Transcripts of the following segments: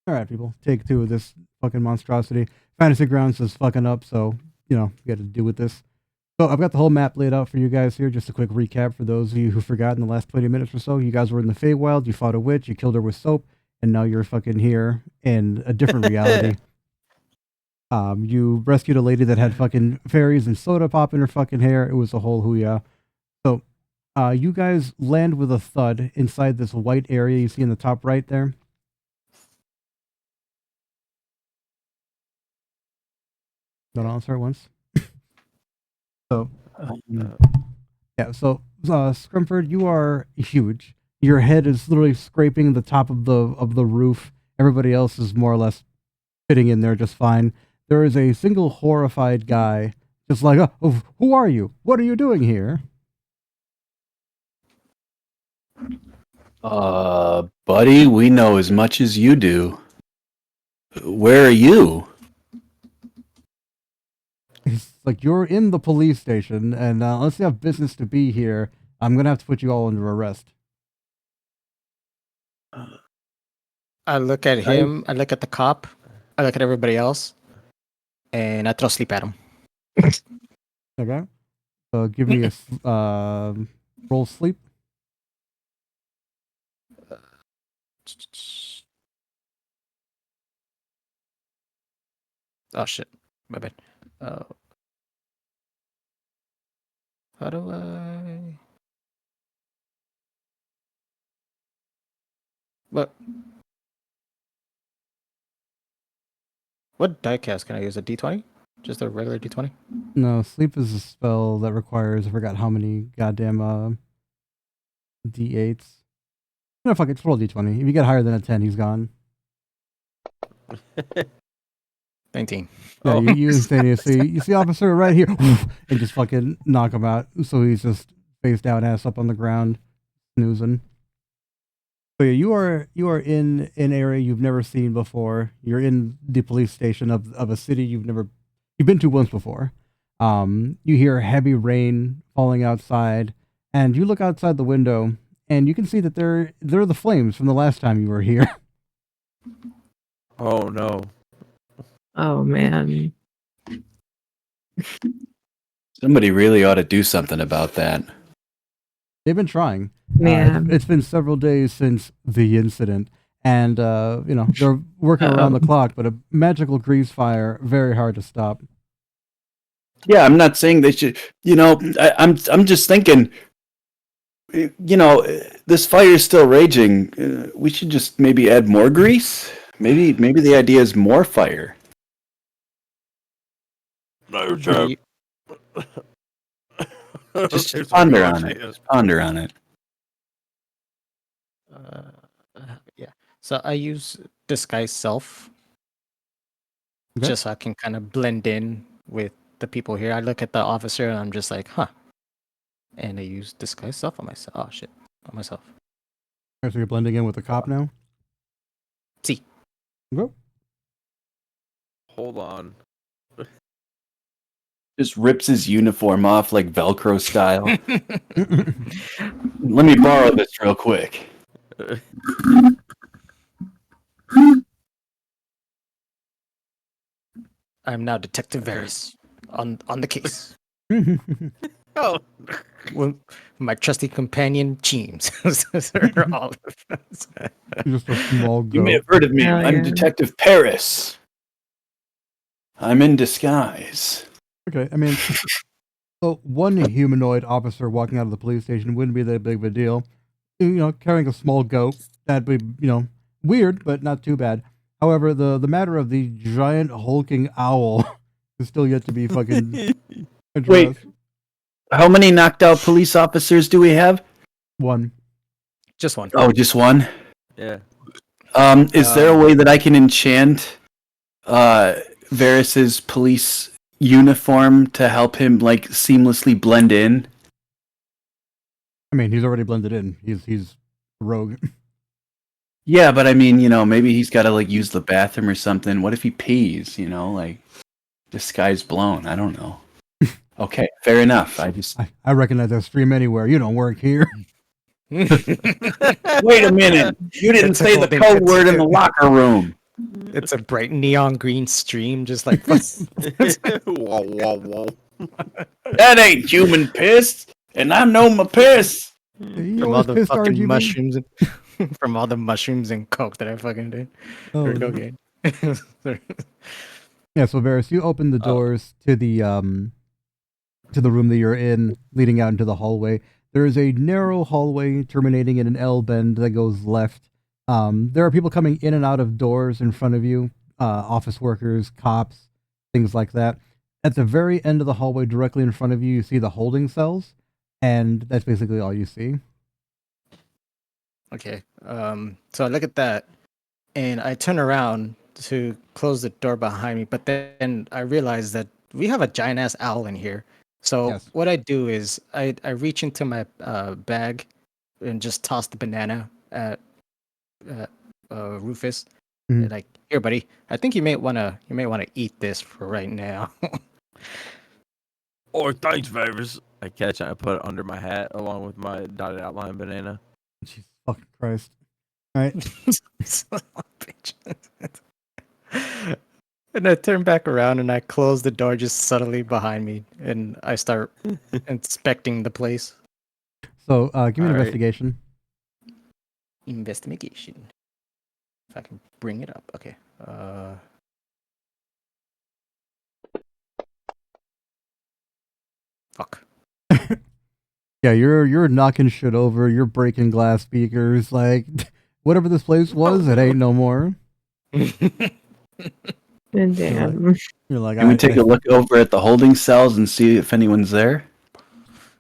All right, people, take two of this fucking monstrosity. Fantasy Grounds is fucking up, so you got to deal with this. So I've got the whole map laid out for you guys here. Just a quick recap for those of you who forgot in the last 20 minutes or so. You guys were in the Feywild, you fought a witch, you killed her with soap, and now you're fucking here in a different reality. You rescued a lady that had fucking fairies and soda pop in her fucking hair. It was a whole hoo-yah. So, you guys land with a thud inside this white area you see in the top right there. Hold on, I'll start once. So, yeah, so Scrumford, you are huge. Your head is literally scraping the top of the roof. Everybody else is more or less fitting in there just fine. There is a single horrified guy, just like, oh, who are you? What are you doing here? Buddy, we know as much as you do. Where are you? It's like, you're in the police station, and unless you have business to be here, I'm gonna have to put you all under arrest. I look at him, I look at the cop, I look at everybody else, and I throw sleep at him. Okay. So give me a roll sleep. Oh shit, my bad. How do I? What diecast can I use? A D20? Just a regular D20? No, sleep is a spell that requires, I forgot how many goddamn D8s. No, fuck it, just roll D20. If you get higher than a 10, he's gone. 19. Yeah, you instantaneously, you see officer right here, and just fucking knock him out. So he's just face down, ass up on the ground, snoozing. So yeah, you are in an area you've never seen before. You're in the police station of a city you've been to once before. You hear heavy rain falling outside, and you look outside the window, and you can see that they're the flames from the last time you were here. Oh no. Oh man. Somebody really ought to do something about that. They've been trying. Man. It's been several days since the incident, and they're working around the clock. But a magical grease fire, very hard to stop. Yeah, I'm not saying they should. I'm just thinking. This fire is still raging. We should just maybe add more grease. Maybe the idea is more fire. No joke. Just ponder on it. Ponder on it. Yeah. So I use disguise self, just so I can kind of blend in with the people here. I look at the officer and I'm just like, huh. And I use disguise self on myself. Oh shit, on myself. So you're blending in with the cop now. See. Go. Hold on. Just rips his uniform off like Velcro style. Let me borrow this real quick. I'm now Detective Varys on the case. Oh. With my trusty companion, Cheems. All of us. Just a small You may have heard of me. Hell I'm yeah. Detective Paris. I'm in disguise. Okay, I mean, so one humanoid officer walking out of the police station wouldn't be that big of a deal. Carrying a small goat, that'd be, weird, but not too bad. However, the matter of the giant hulking owl is still yet to be fucking addressed. Wait, how many knocked out police officers do we have? One. Just one. Oh, just one? Yeah. Is there a way that I can enchant Varys's police uniform to help him like seamlessly blend in? I mean, he's already blended in. He's a rogue. Yeah, but I mean, maybe he's got to like use the bathroom or something. What if he pees? Like disguise blown. I don't know. Okay, fair enough. I recognize that stream anywhere. You don't work here. Wait a minute. You didn't say the code word in the locker room. It's a bright neon green stream, just like Whoa, whoa, whoa. That ain't human piss, and I know my piss. You from all always the pissed fucking RGB? mushrooms, from all the mushrooms and coke that I fucking did. Oh, Or cocaine. yeah. So Varys, you open the doors to the room that you're in, leading out into the hallway. There is a narrow hallway terminating in an L bend that goes left. There are people coming in and out of doors in front of you, office workers, cops, things like that. At the very end of the hallway, directly in front of you, you see the holding cells, and that's basically all you see. Okay. So I look at that, and I turn around to close the door behind me, but then I realize that we have a giant ass owl in here. So Yes. what I do is I reach into my bag and just toss the banana at Rufus. Mhm. Like, here, buddy. I think you may wanna eat this for right now. Oh, thanks, Favors. I catch it. I put it under my hat along with my dotted outline banana. Jesus fucking Christ! All right. Bitch. And I turn back around and I close the door just subtly behind me, and I start inspecting the place. So give me an All right. investigation. Investigation. If I can bring it up. Okay. Fuck. Yeah, you're knocking shit over. You're breaking glass speakers. Like whatever this place was, it ain't no more. And damn. You're like, Can we take a look over at the holding cells and see if anyone's there?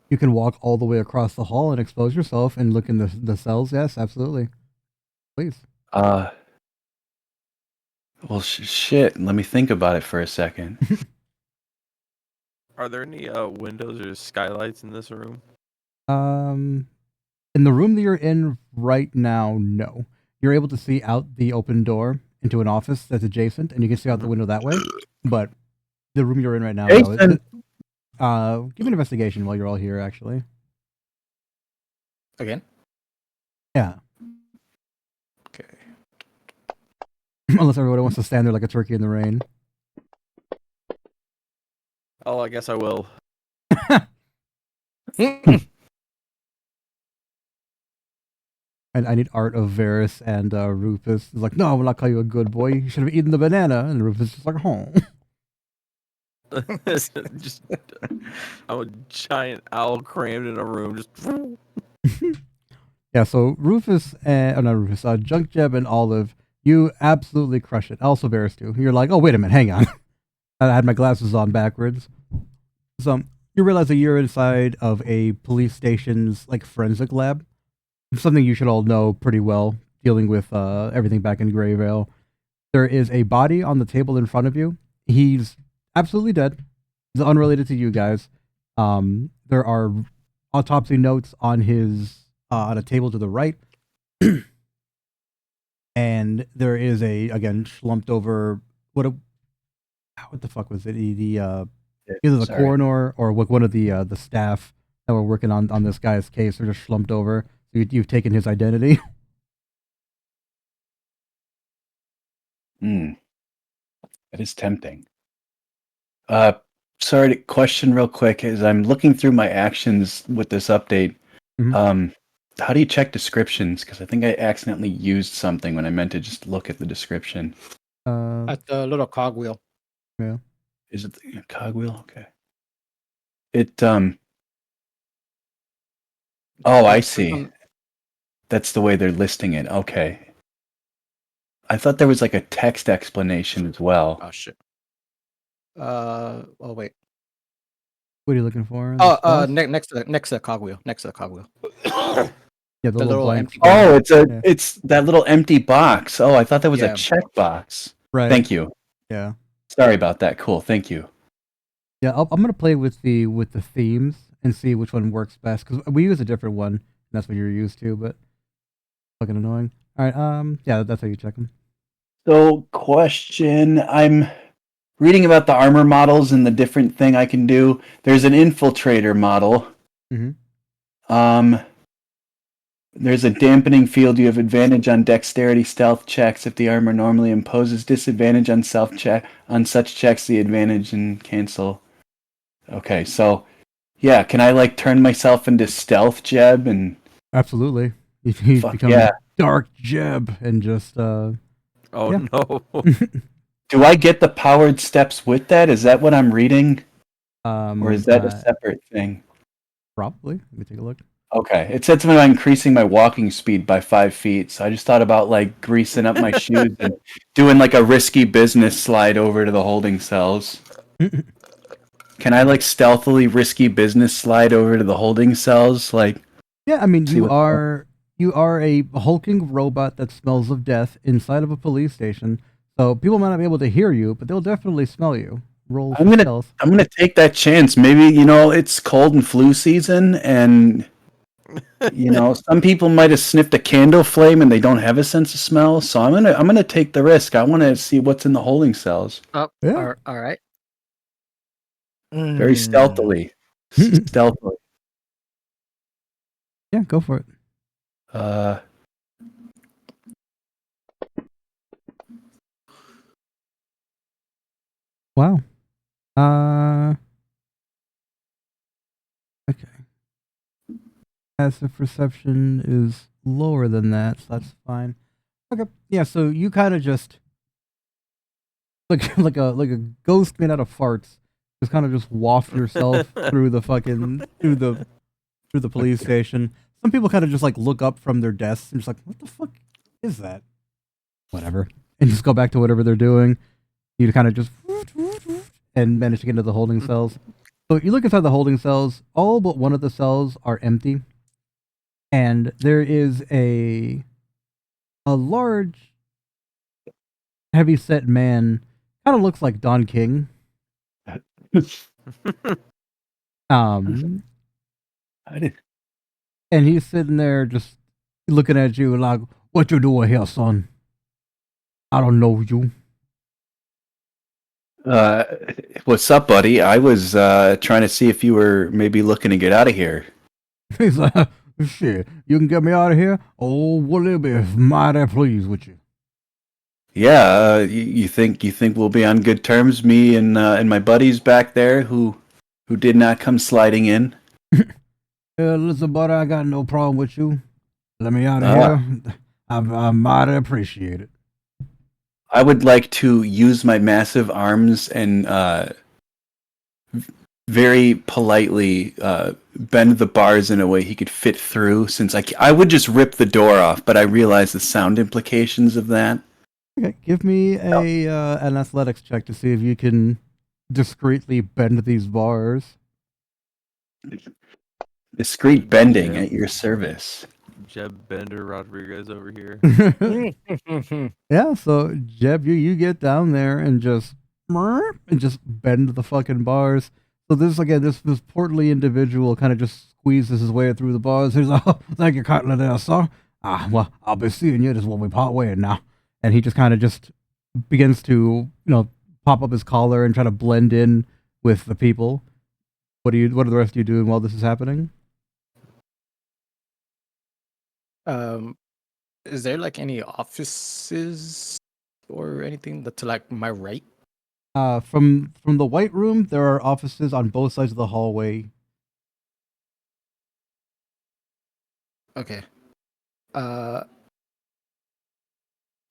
You can walk all the way across the hall and expose yourself and look in the cells. Yes, absolutely. Please. Well, shit. Let me think about it for a second. Are there any windows or skylights in this room? In the room that you're in right now, no. You're able to see out the open door into an office that's adjacent, and you can see out the window that way. But the room you're in right now, no. Jason! Give me an investigation while you're all here, actually. Again? Yeah. Okay. Unless everybody wants to stand there like a turkey in the rain. Oh, I guess I will. And I need art of Varys and Rufus. He's like, no, I will not call you a good boy. You should have eaten the banana. And Rufus is like, oh. Just, I'm a giant owl crammed in a room. Just. Yeah, so Rufus, not Rufus, Junk Jeb and Olive, you absolutely crush it. Also Varys too. You're like, oh, wait a minute, hang on. I had my glasses on backwards. So you realize that you're inside of a police station's like forensic lab. Something you should all know pretty well, dealing with everything back in Grayvale. There is a body on the table in front of you. He's absolutely dead. He's unrelated to you guys. There are autopsy notes on his on a table to the right. And there is again slumped over what the fuck was it? Either the coroner or one of the staff that were working on this guy's case are just slumped over. So you've taken his identity. That is tempting. Sorry to question real quick as I'm looking through my actions with this update. Mm-hmm. How do you check descriptions? Because I think I accidentally used something when I meant to just look at the description. At the little cogwheel. Yeah. Is it the cogwheel? Okay. It Oh, I see. That's the way they're listing it. Okay. I thought there was like a text explanation as well. Oh shit. Oh wait. What are you looking for? Next to the cogwheel. Next to the cogwheel. Yeah, the little blank. empty. Oh, it's that little empty box. Oh, I thought that was a checkbox. Right. Thank you. Yeah. Sorry about that. Cool. Thank you. Yeah, I'm gonna play with the themes and see which one works best because we use a different one. And that's what you're used to, but fucking annoying. All right. Yeah, that's how you check them. So, question. I'm reading about the armor models and the different thing I can do. There's an infiltrator model. Mhm. There's a dampening field. You have advantage on dexterity stealth checks. If the armor normally imposes disadvantage on on such checks, the advantage and cancel. Okay, so yeah, can I like turn myself into stealth Jeb and Absolutely. He's fuck become yeah? Dark Jeb and just Oh Yeah. no. Do I get the powered steps with that? Is that what I'm reading, or is that a uh, separate thing? probably. Let me take a look. Okay, it said something about increasing my walking speed by 5 feet, so I just thought about like greasing up my shoes and doing like a risky business slide over to the holding cells. Can I like stealthily risky business slide over to the holding cells? Like, Yeah, I mean See you what's are a hulking robot that smells of death inside of a police station. So people might not be able to hear you, but they'll definitely smell you. Roll for stealth. I'm gonna take that chance. Maybe it's cold and flu season, and some people might have sniffed a candle flame and they don't have a sense of smell. So I'm gonna take the risk. I want to see what's in the holding cells. Oh, Yeah. all right. Very stealthily. Mm. Stealthily. Yeah, go for it. Wow. Okay. Passive perception is lower than that, so that's fine. Okay. Yeah, so you kind of just like a ghost made out of farts, just kind of just waft yourself through the fucking through the police station. Some people kind of just like look up from their desks and just like, what the fuck is that? Whatever, and just go back to whatever they're doing. You kind of just and manage to get into the holding cells. So you look inside the holding cells. All but one of the cells are empty, and there is a large, heavy-set man. Kind of looks like Don King. I did. And he's sitting there just looking at you like, "What you doing here, son? I don't know you." What's up, buddy? I was trying to see if you were maybe looking to get out of here. He's like, "Shit, you can get me out of here? Oh, we'll be mighty pleased with you." Yeah, you think we'll be on good terms, me and my buddies back there who did not come sliding in? Yeah, listen, buddy, I got no problem with you. Let me out of here. I mighty appreciate it. I would like to use my massive arms and very politely bend the bars in a way he could fit through. Since I would just rip the door off, but I realize the sound implications of that. Okay, give me an athletics check to see if you can discreetly bend these bars. Discreet bending at your service. Jeb Bender Rodriguez over here. Yeah, so Jeb, you get down there and just bend the fucking bars. So this portly individual kind of just squeezes his way through the bars. He's like, "Oh, thank you kindly there, sir. Well, I'll be seeing you. This is when we part ways now." And he just kind of just begins to, pop up his collar and try to blend in with the people. What are the rest of you doing while this is happening? Is there like any offices or anything to like my right? From the White Room, there are offices on both sides of the hallway. Okay. Let's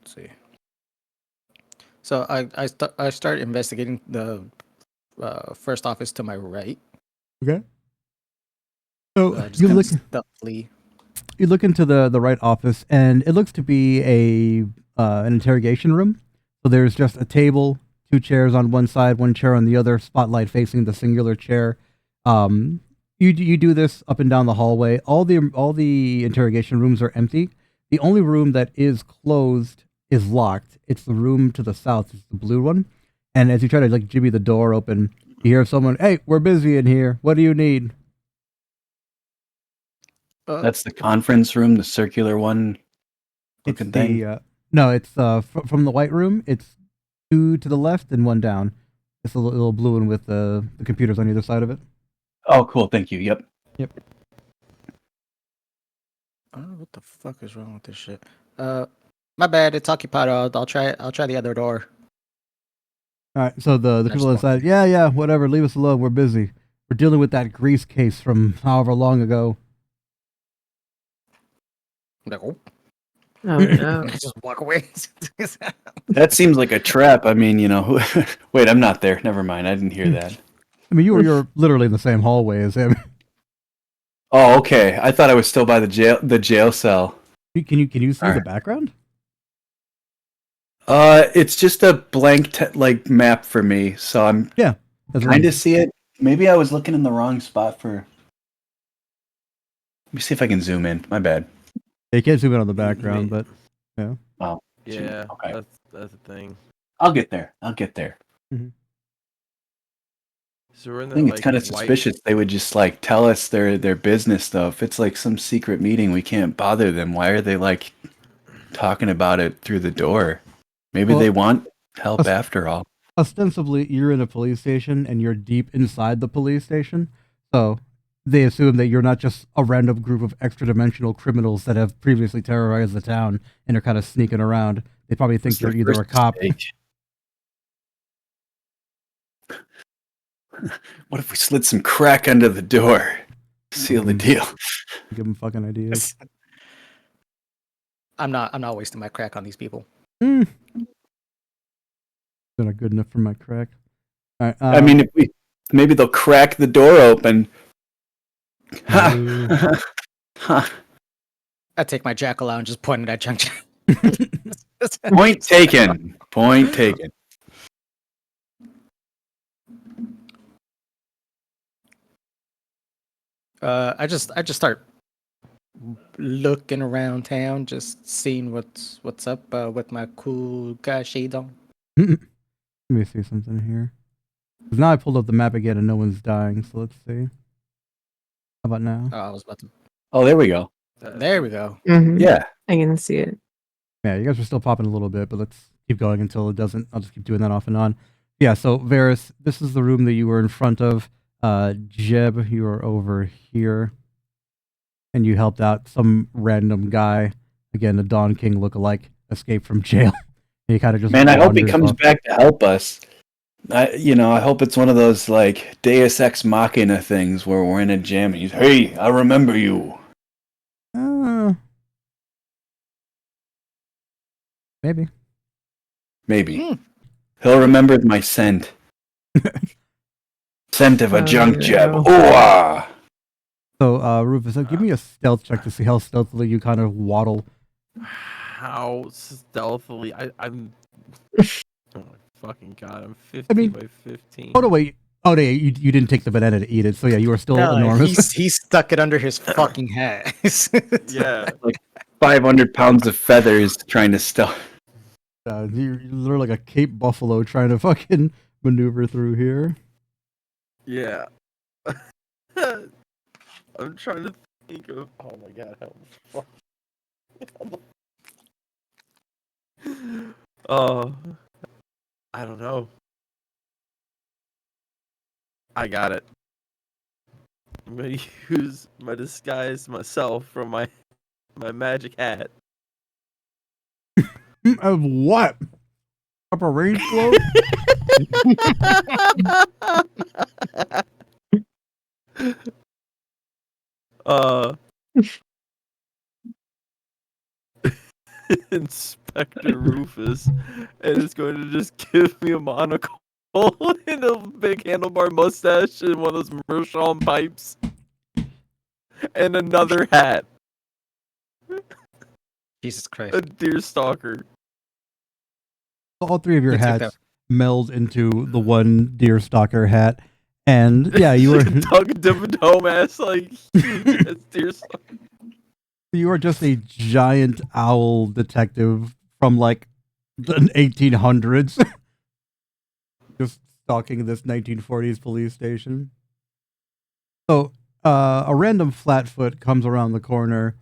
see. So I start investigating the first office to my right. Okay. So Just you kinda look stealthily. you look into the right office, and it looks to be an interrogation room. So there's just a table, 2 chairs on one side, 1 chair on the other, spotlight facing the singular chair. You do this up and down the hallway. All the interrogation rooms are empty. The only room that is closed is locked. It's the room to the south. It's the blue one. And as you try to like jimmy the door open, you hear someone, "Hey, we're busy in here. What do you need?" That's the conference room, the circular one. It's Looking thing. No, it's from the White Room. It's 2 to the left and 1 down. It's a little blue one with the computers on either side of it. Oh, cool. Thank you. Yep. Yep. I don't know what the fuck is wrong with this shit. My bad. It's occupied. I'll try. I'll try the other door. All right, so the Next people one. inside, yeah, whatever, leave us alone. We're busy. We're dealing with that grease case from however long ago. I'm like, oh. Oh no. I just walk away. That seems like a trap. I mean, wait, I'm not there. Never mind. I didn't hear that. I mean, you're literally in the same hallway as him. Oh, okay. I thought I was still by the jail cell. Can you see All the right. background? It's just a blank map for me, so I'm Yeah, that's kind right. of see it. Maybe I was looking in the wrong spot for. Let me see if I can zoom in. My bad. You can't zoom in on the background, but yeah. Oh, Yeah, okay. that's the thing. I'll get there. So we're in I the think it's kind of white. suspicious. They would just tell us their business stuff. It's like some secret meeting. We can't bother them. Why are they talking about it through the door? Maybe Well, they want help us- after all. Ostensibly, you're in a police station and you're deep inside the police station, so they assume that you're not just a random group of extra-dimensional criminals that have previously terrorized the town and are kind of sneaking around. They probably think It's you're their either a first cop. mistake. What if we slid some crack under the door? Seal the deal. Give them fucking ideas. I'm not wasting my crack on these people. They're not good enough for my crack. All right, I mean, maybe they'll crack the door open. no. Ha! I take my jackal out and just point it at Chung Chung. Point taken. Point taken. I just start looking around town, just seeing what's up with my cool guy shades on. Let me see something here. 'Cause now I pulled up the map again and no one's dying, so let's see. How about now? Oh, I was about to. Oh, there we go. There we go. Mhm. Yeah. I can see it. Yeah, you guys are still popping a little bit, but let's keep going until it doesn't. I'll just keep doing that off and on. Yeah, so Varys, this is the room that you were in front of. Jeb, you are over here. And you helped out some random guy. Again, a Dawn King lookalike escaped from jail. And you kind of just Man, I hope he wanders comes off. back to help us. I hope it's one of those Deus Ex Machina things where we're in a jam and he's, hey, I remember you. Maybe. Maybe. He'll remember my scent. Scent of a Oh, junk no. jab. Ooh-ah! So, Rufus, give me a stealth check to see how stealthily you kind of waddle. How stealthily? I'm. Oh my fucking god! I'm 15 by 15. Oh, no, wait. Oh, no, you didn't take the banana to eat it, so yeah, you are still No, enormous. he stuck it under his fucking hat. Yeah. 500 pounds of feathers trying to stealth. You're literally like a Cape Buffalo trying to fucking maneuver through here. Yeah. I'm trying to think of. Oh my god! Oh, I don't know. I got it. I'm gonna use my disguise myself from my magic hat. Of what? Up a range float? Inspector Rufus, and it's going to just give me a monocle and a big handlebar mustache and one of those Mershon pipes, and another hat, Jesus Christ. a deer stalker. All three of your You took hats that. meld into the one deer stalker hat. And yeah, you Like were a Doug Dimmadome ass, huge ass deer stalker. you are just a giant owl detective from like the 1800s. Just stalking this 1940s police station. So, a random flatfoot comes around the corner.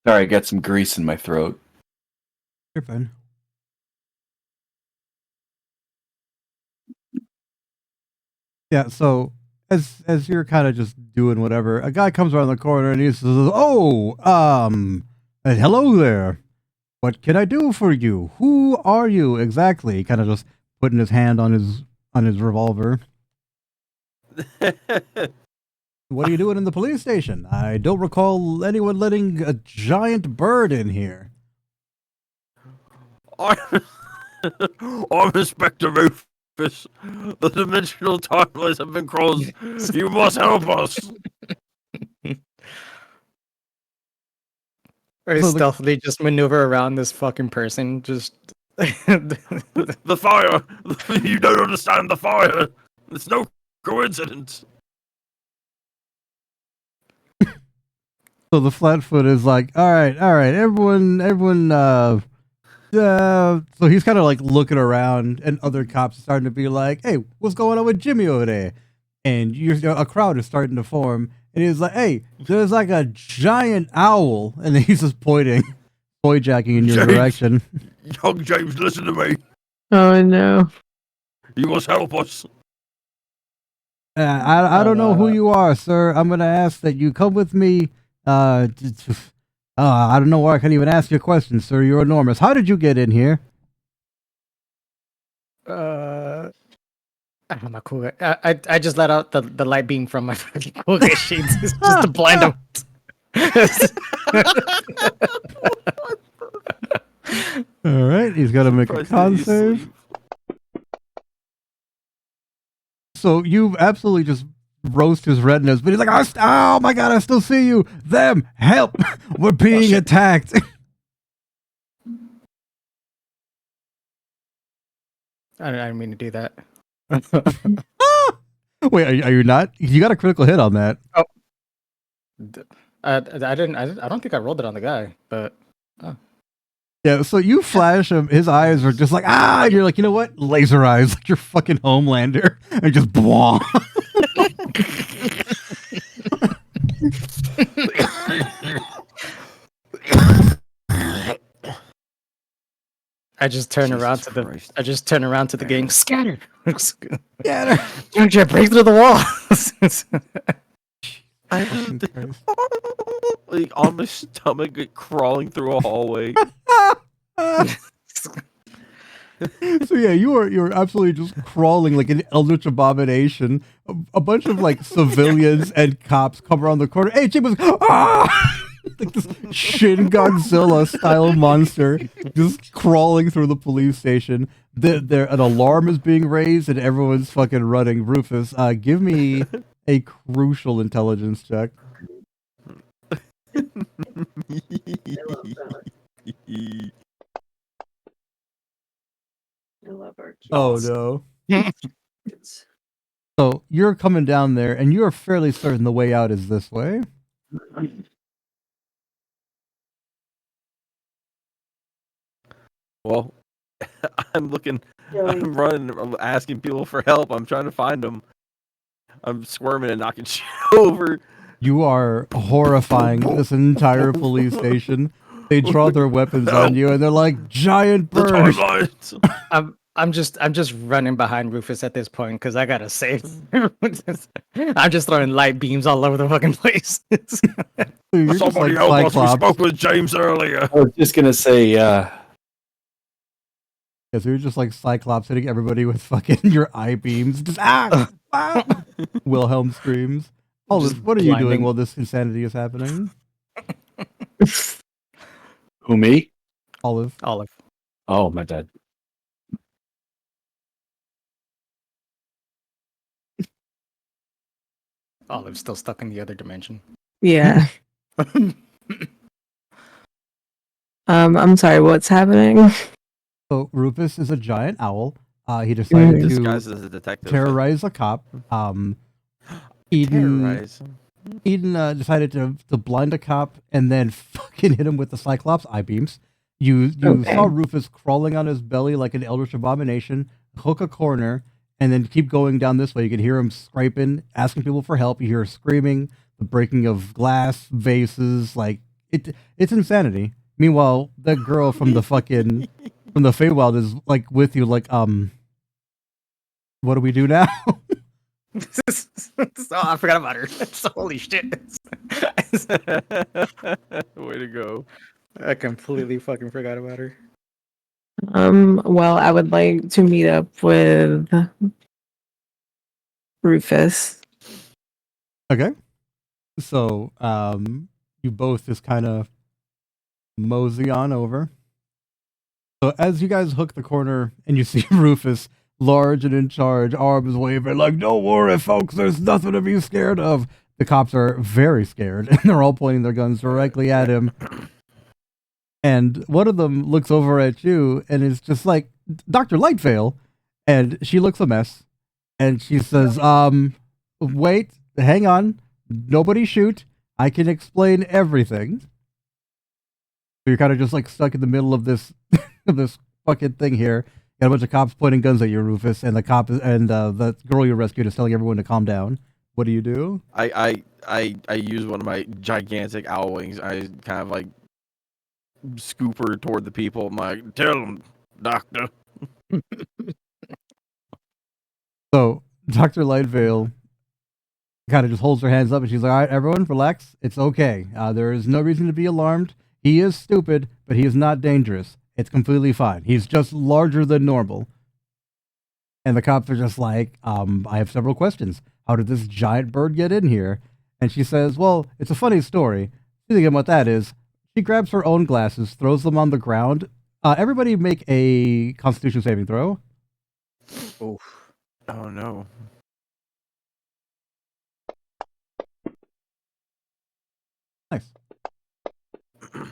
Sorry, I got some grease in my throat. You're fine. Yeah, so as you're kind of just doing whatever, a guy comes around the corner and he says, "Oh, hello there. What can I do for you? Who are you exactly?" Kind of just putting his hand on his revolver. What are you doing in the police station? I don't recall anyone letting a giant bird in here. I'm Inspector Rufus. The dimensional timelines have been crossed. You must help us. Or So stealthily just maneuver around this fucking person. Just The fire. You don't understand the fire. It's no coincidence. So the Flatfoot is like, all right, everyone. So he's kind of like looking around, and other cops are starting to be like, "Hey, what's going on with Jimmy over there?" And a crowd is starting to form, and he's like, "Hey, there's like a giant owl," and then he's just boy jacking in your James. direction. Young James, listen to me. Oh no. You must help us. I don't know who you are, sir. I'm gonna ask that you come with me. I don't know why I can't even ask you a question, sir. You're enormous. How did you get in here? I'm a cool guy. I just let out the light beam from my fucking cool guy shades just to blind him. All right, he's got to make a con save. So you absolutely just roast his retinas, but he's like, "Oh my god, I still see you! Them, help! We're being attacked!" I didn't mean to do that. Wait, are you not? You got a critical hit on that. Oh, I don't think I rolled it on the guy, but Yeah, so you flash him, his eyes are just like, and you're like, you know what? Laser eyes, like you're fucking Homelander, and just blah. I just turn around to the gang. Scatter. Scatter. Don't you break through the wall? Like on my stomach, like, crawling through a hallway. So yeah, you're absolutely just crawling like an eldritch abomination. A bunch of like civilians and cops come around the corner. Hey, Jim was like this Shin Godzilla style monster just crawling through the police station. An alarm is being raised and everyone's fucking running. Rufus, give me a crucial intelligence check. I love our Oh no. So you're coming down there and you're fairly certain the way out is this way. Well, I'm looking. I'm running. I'm asking people for help. I'm trying to find them. I'm squirming and knocking shit over. You are horrifying this entire police station. They draw their weapons on you, and they're like giant The birds. timelines. I'm just running behind Rufus at this point because I gotta save. I'm just throwing light beams all over the fucking place. You're just Somebody like help us. We Cyclops. spoke with James earlier. I was just gonna say, Yeah, so you're just like Cyclops hitting everybody with fucking your eye beams. Just Wilhelm screams. Olive, what are you doing blinding. while this insanity is happening? who, me? Olive. Olive. Oh, my bad. Olive's still stuck in the other dimension. Yeah. I'm sorry, what's happening? So Rufus is a giant owl. He decided to Disguised as a detective. terrorize a cop. Eden Terrorize. Eden decided to blind a cop and then fucking hit him with the Cyclops eye beams. You Okay. saw Rufus crawling on his belly like an eldritch abomination, hook a corner, and then keep going down this way. You can hear him scraping, asking people for help. You hear screaming, the breaking of glass, vases. Like it's insanity. Meanwhile, that girl from the Feywild is like with you. Like what do we do now? Oh, I forgot about her. Holy shit. Way to go. I completely fucking forgot about her. Well, I would like to meet up with Rufus. Okay. So, you both just kind of mosey on over. So as you guys hook the corner and you see Rufus, large and in charge, arms waving, like, don't worry, folks, there's nothing to be scared of. The cops are very scared, and they're all pointing their guns directly at him. And one of them looks over at you and is just like, Dr. Lightveil. And she looks a mess. And she says, wait, hang on. Nobody shoot. I can explain everything. So you're kind of just like stuck in the middle of this of this fucking thing here. Got a bunch of cops pointing guns at you, Rufus, and the cop and the girl you rescued is telling everyone to calm down. What do you do? I use one of my gigantic owl wings. I kind of like scoop her toward the people. I'm like, tell them, doctor. So Dr. Lightveil kind of just holds her hands up and she's like, all right, everyone, relax. It's okay. There is no reason to be alarmed. He is stupid, but he is not dangerous. It's completely fine. He's just larger than normal. And the cops are just like, I have several questions. How did this giant bird get in here? And she says, well, it's a funny story. The thing about that is, she grabs her own glasses, throws them on the ground. Everybody make a Constitution saving throw. Oof. Oh no. Nice. Oh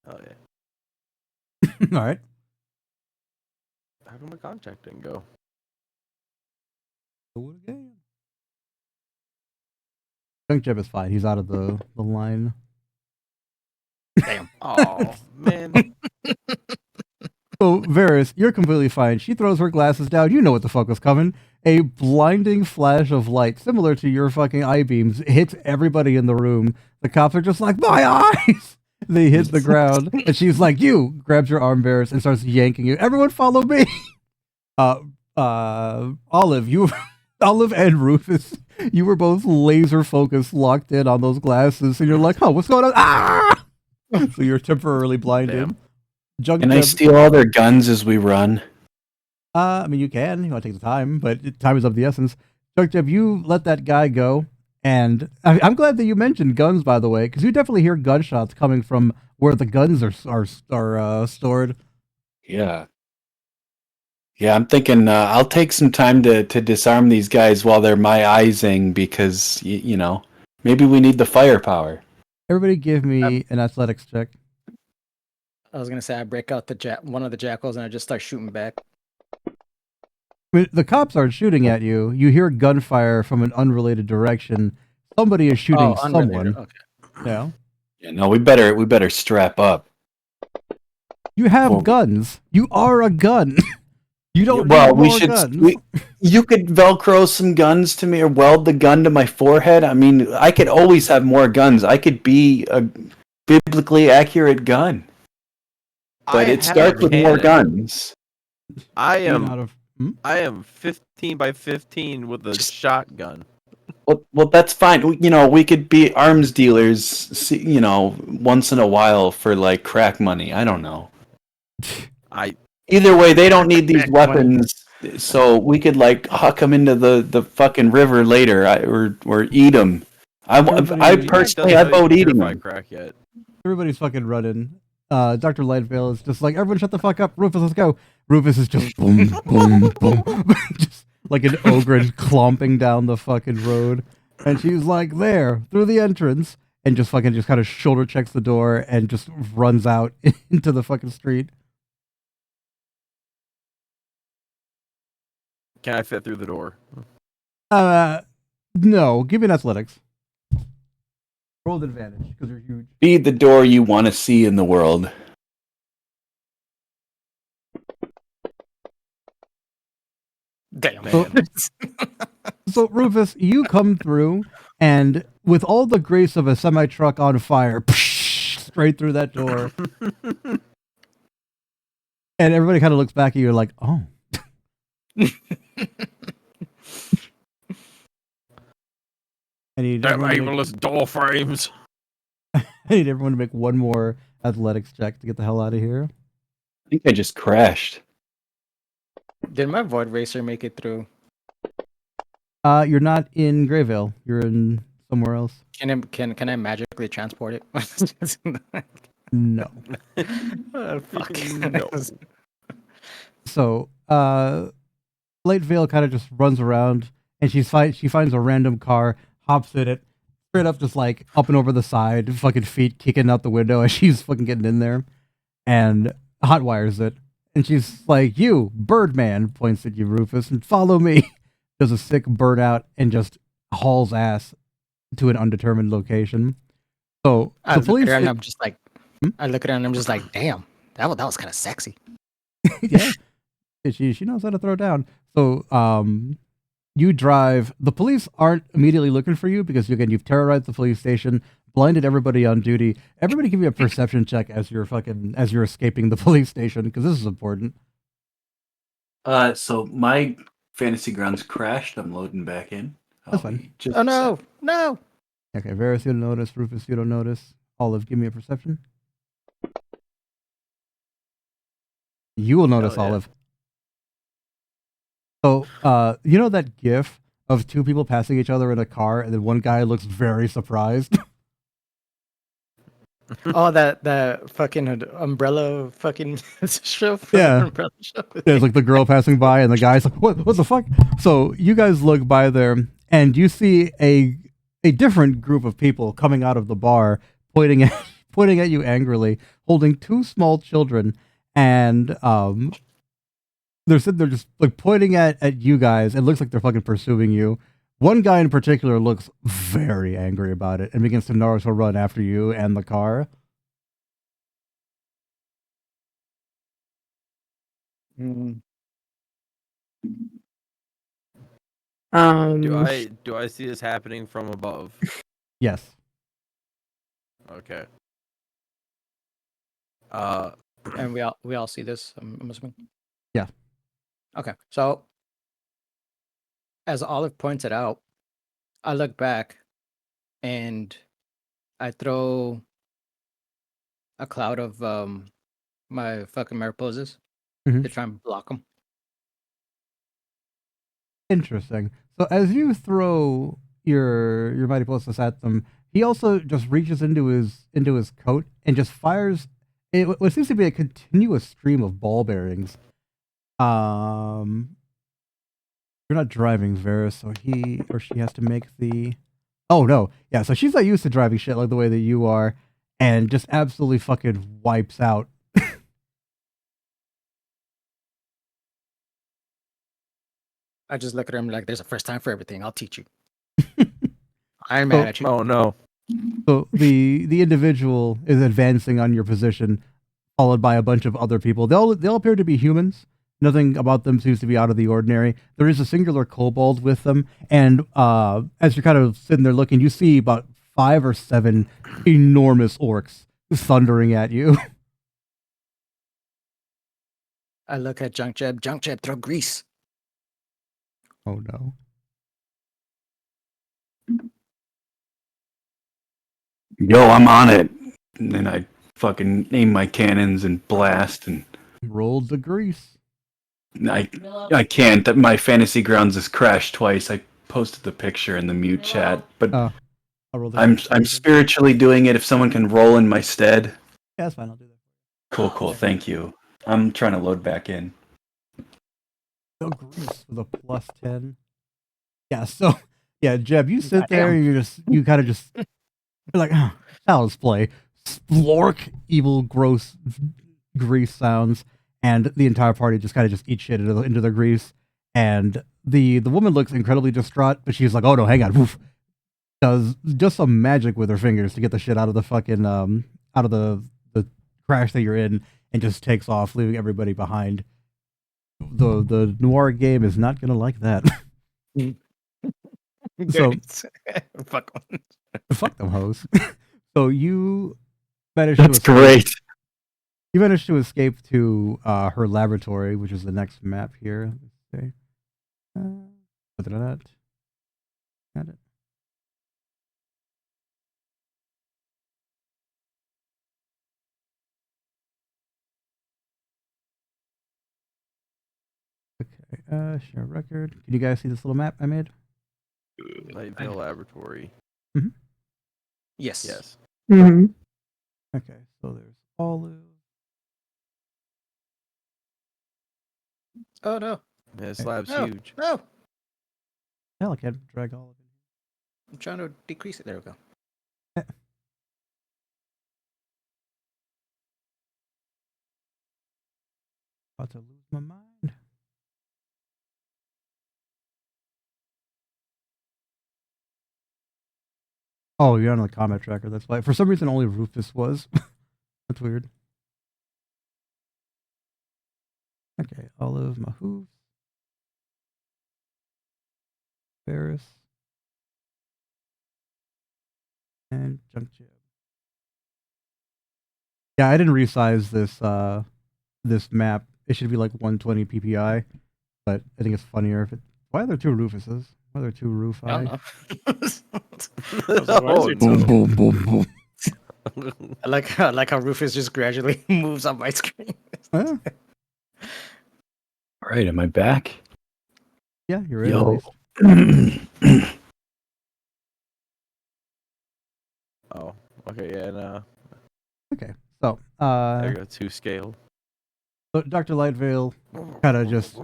yeah. All right. How come my contract didn't go? Do it again. Junk Jeb is fine. He's out of the line. Damn. Oh man. So, Varys, you're completely fine. She throws her glasses down. You know what the fuck was coming. A blinding flash of light, similar to your fucking eye beams, hits everybody in the room. The cops are just like, my eyes! They hit the ground. And she's like, you! Grabs your arm, Varys, and starts yanking you. Everyone follow me! Olive, Olive and Rufus, you were both laser focused, locked in on those glasses, and you're like, oh, what's going on? Ah! So you're temporarily blinded. Damn. Junk Can I Jeb- steal all their guns as we run? I mean, you can. You want to take the time, but time is of the essence. Junk Jeb, you let that guy go, and I'm glad that you mentioned guns, by the way, because you definitely hear gunshots coming from where the guns are stored. Yeah. Yeah, I'm thinking I'll take some time to disarm these guys while they're my eyesing because, you know, maybe we need the firepower. Everybody give me an athletics check. I was gonna say I break out one of the jackals and I just start shooting back. I mean, the cops aren't shooting at you. You hear gunfire from an unrelated direction. Somebody is shooting someone. Okay. Yeah. Yeah, no, we better strap up. You have Well- guns. You are a gun. You don't Well, need we more should. guns. You could Velcro some guns to me or weld the gun to my forehead. I mean, I could always have more guns. I could be a biblically accurate gun. But it starts with more guns. I Made am out of- I am 15 by 15 with a shotgun. Well, that's fine. You know, we could be arms dealers, you know, once in a while for like crack money. I don't know. Either way, they don't need these weapons, so we could like huck them into the fucking river later, or eat them. I personally, I vote eating them. Crack yet. Everybody's fucking running. Dr. Lightveil is just like, everyone shut the fuck up. Rufus, let's go. Rufus is just boom, boom, boom. Just like an ogre clomping down the fucking road. And she's like, there, through the entrance. And just kind of shoulder checks the door and just runs out into the fucking street. Can I fit through the door? No, give me an athletics. Roll with advantage, because you're huge. Be the door you want to see in the world. Damn. Man. So, Rufus, you come through, and with all the grace of a semi-truck on fire, straight through that door. And everybody kind of looks back at you like, oh. I need Damn everyone to aimless door frames. I need everyone to make one more athletics check to get the hell out of here. I think I just crashed. Did my void racer make it through? You're not in Grayvale. You're in somewhere else. Can I magically transport it? No. Fuck. No. So, Light Veil kind of just runs around, and she finds a random car, hops in it, straight up just like up and over the side, fucking feet kicking out the window as she's fucking getting in there, and hot wires it. And she's like, "You, Birdman," points at you, Rufus, and follow me. Does a sick burnout and just hauls ass to an undetermined location. So I the look police, at her and I'm just like, I look at her and I'm just like, damn, that was kind of sexy. yeah, she knows how to throw down. So you drive. The police aren't immediately looking for you because you've terrorized the police station, blinded everybody on duty. Everybody give me a perception check as you're escaping the police station because this is important. So my fantasy grounds crashed. I'm loading back in. That's fine. Just Oh no, no. Okay, Varys, you don't notice. Rufus, you don't notice. Olive, give me a perception. You will notice, Hell yeah. Olive. So, you know that GIF of two people passing each other in a car, and then one guy looks very surprised. Oh, that fucking umbrella fucking show. Yeah. Umbrella show. There's like the girl passing by, and the guy's like, "What the fuck?" So you guys look by there, and you see a different group of people coming out of the bar, pointing at you angrily, holding two small children, and they're sitting there just like pointing at you guys. It looks like they're fucking pursuing you. One guy in particular looks very angry about it and begins to Naruto run after you and the car. Mm. Do I see this happening from above? Yes. Okay. And we all see this. I'm assuming. Yeah. Okay, so as Olive pointed out, I look back and I throw a cloud of my fucking Mariposas Mhm. to try and block them. Interesting. So as you throw your mighty postus at them, he also just reaches into his coat and just fires what seems to be a continuous stream of ball bearings. You're not driving, Varys, so he or she has to make the. Oh no, yeah. So she's not used to driving shit like the way that you are, and just absolutely fucking wipes out. I just look at him like, "There's a first time for everything. I'll teach you." I'm mad at you. Oh no. So the individual is advancing on your position, followed by a bunch of other people. They all appear to be humans. Nothing about them seems to be out of the ordinary. There is a singular kobold with them, and as you're kind of sitting there looking, you see about 5 or 7 enormous orcs thundering at you. I look at Junk Jeb. Junk Jeb, throw grease. Oh no. Yo, I'm on it. And then I fucking aim my cannons and blast, and Rolled the grease. I can't. My fantasy grounds has crashed twice. I posted the picture in the mute chat, but I'll roll the I'm grease. spiritually doing it. If someone can roll in my stead, Yeah, that's fine. I'll do that. cool. Thank you. I'm trying to load back in. No grease with a +10. Yeah, so yeah, Jeb, you sit there and you kind of just you're like, oh, child's play. Splork, evil, gross grease sounds, and the entire party just kind of just eats shit into the grease. And the woman looks incredibly distraught, but she's like, oh no, hang on, woof. Does just some magic with her fingers to get the shit out of the fucking out of the crash that you're in, and just takes off, leaving everybody behind. The noir game is not gonna like that. So Fuck. fuck them hoes. So you managed That's to escape. great. You managed to escape to her laboratory, which is the next map here. Let's see. Got it. Okay, share record. Can you guys see this little map I made? Grayvale Laboratory. Yes. Yes. Hmm. Okay, so there's Olive. Oh no. This lab's No. huge. No. Hell, I can't drag Olive in. I'm trying to decrease it. There we go. About to lose my mind. Oh, you're on the comment tracker. That's why. For some reason, only Rufus was. That's weird. Okay, Olive, Mahouf, Ferris, and Junk Jib. Yeah, I didn't resize this map. It should be like 120 PPI, but I think it's funnier if it. Why are there two Rufuses? Why are there two Rufi? I don't know. Oh, Boom, boom, boom, boom. I like how Rufus just gradually moves on my screen. Huh? All right, am I back? Yeah, you're in. At Yo. least. Oh, okay, yeah, no. Okay, so There you go, 2 scale. so Dr. Lightvale kind of just.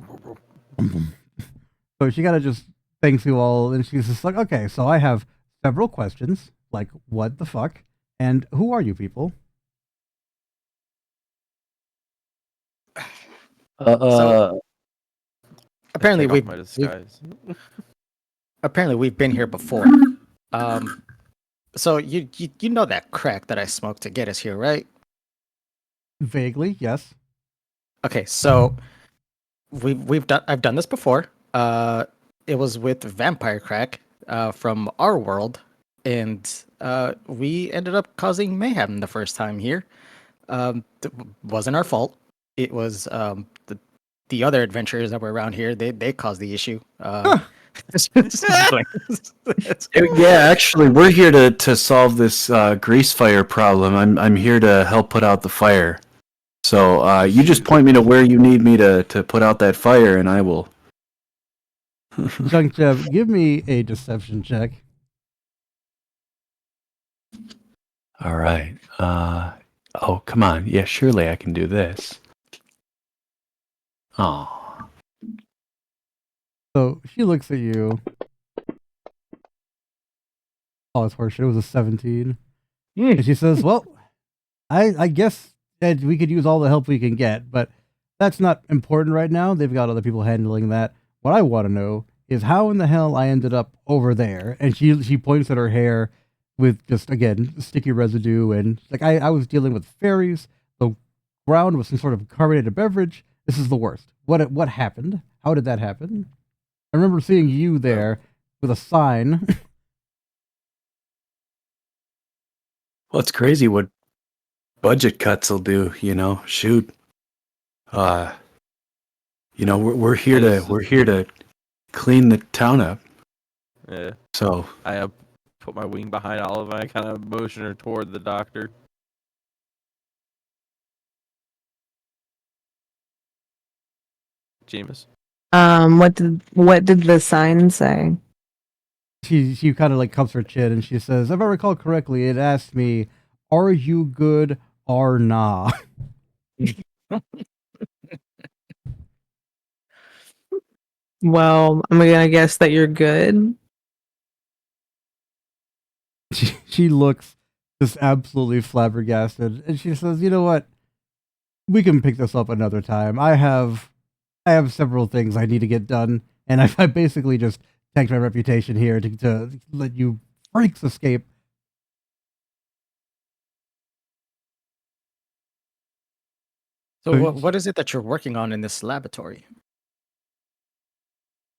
So she kind of just thanks you all, and she's just like, okay, so I have several questions, like what the fuck, and who are you people? So apparently Take off my we've disguise. apparently we've been here before. So you know that crack that I smoked to get us here, right? Vaguely, yes. Okay, so I've done this before. It was with vampire crack from our world, and we ended up causing mayhem the first time here. Wasn't our fault. It was the other adventurers that were around here. They caused the issue. Yeah, actually, we're here to solve this grease fire problem. I'm here to help put out the fire. So you just point me to where you need me to put out that fire, and I will. Junk Jeb, give me a deception check. All right. Oh, come on. Yeah, surely I can do this. Oh. So she looks at you. Oh, it's horseshit. It was a 17. And she says, well, I guess that we could use all the help we can get, but that's not important right now. They've got other people handling that. What I want to know is how in the hell I ended up over there. And she points at her hair with just, again, sticky residue. And like, I was dealing with fairies. The ground was some sort of carbonated beverage. This is the worst. What happened? How did that happen? I remember seeing you there with a sign. Well, it's crazy what budget cuts will do, you know. Shoot. We're here to clean the town up. Yeah. So I put my wing behind Olive and I kind of motion her toward the doctor. Jameis. What did the sign say? She kind of like cups her chin and she says, if I recall correctly, it asked me, are you good or nah? Well, I'm gonna guess that you're good. She looks just absolutely flabbergasted and she says, you know what? We can pick this up another time. I have several things I need to get done, and I basically just tanked my reputation here to let you freaks escape. So what is it that you're working on in this laboratory?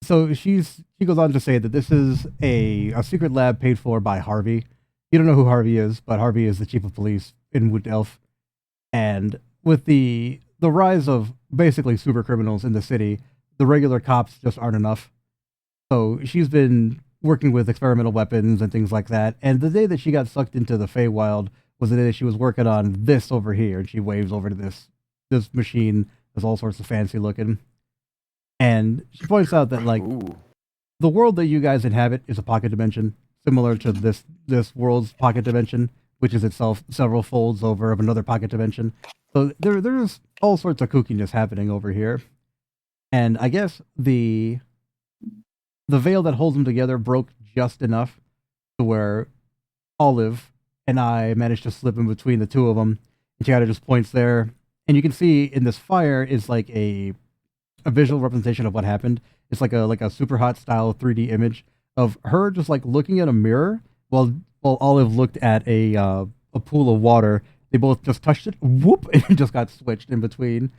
So she goes on to say that this is a secret lab paid for by Harvey. You don't know who Harvey is, but Harvey is the chief of police in Wood Elf. And with the rise of basically super criminals in the city, the regular cops just aren't enough. So she's been working with experimental weapons and things like that. And the day that she got sucked into the Feywild was the day that she was working on this over here. And she waves over to this machine that's all sorts of fancy looking. And she points out that like Ooh. the world that you guys inhabit is a pocket dimension, similar to this world's pocket dimension, which is itself several folds over of another pocket dimension. So there's all sorts of kookiness happening over here. And I guess the veil that holds them together broke just enough to where Olive and I managed to slip in between the two of them. And she kind of just points there. And you can see in this fire is like a visual representation of what happened. It's like a super hot style 3D image of her just like looking at a mirror while Olive looked at a pool of water. They both just touched it, whoop, and it just got switched in between.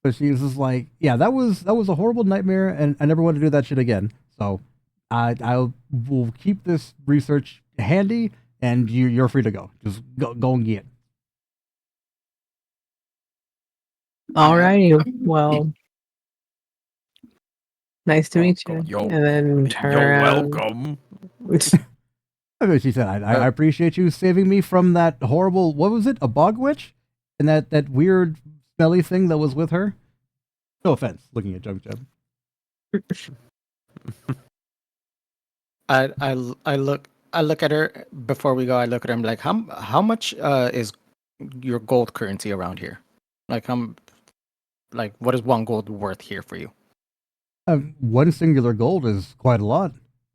So she was just like, yeah, that was a horrible nightmare, and I never want to do that shit again. So I will keep this research handy, and you're free to go. Just go and get. Alrighty. Well, nice to meet you. Yo, and then turn you're around. welcome. I mean, she said, I appreciate you saving me from that horrible, what was it, a bog witch? And that weird smelly thing that was with her? No offense, looking at Junk Jeb. I look at her before we go. I look at her. I'm like, how much is your gold currency around here? Like what is one gold worth here for you? One singular gold is quite a lot.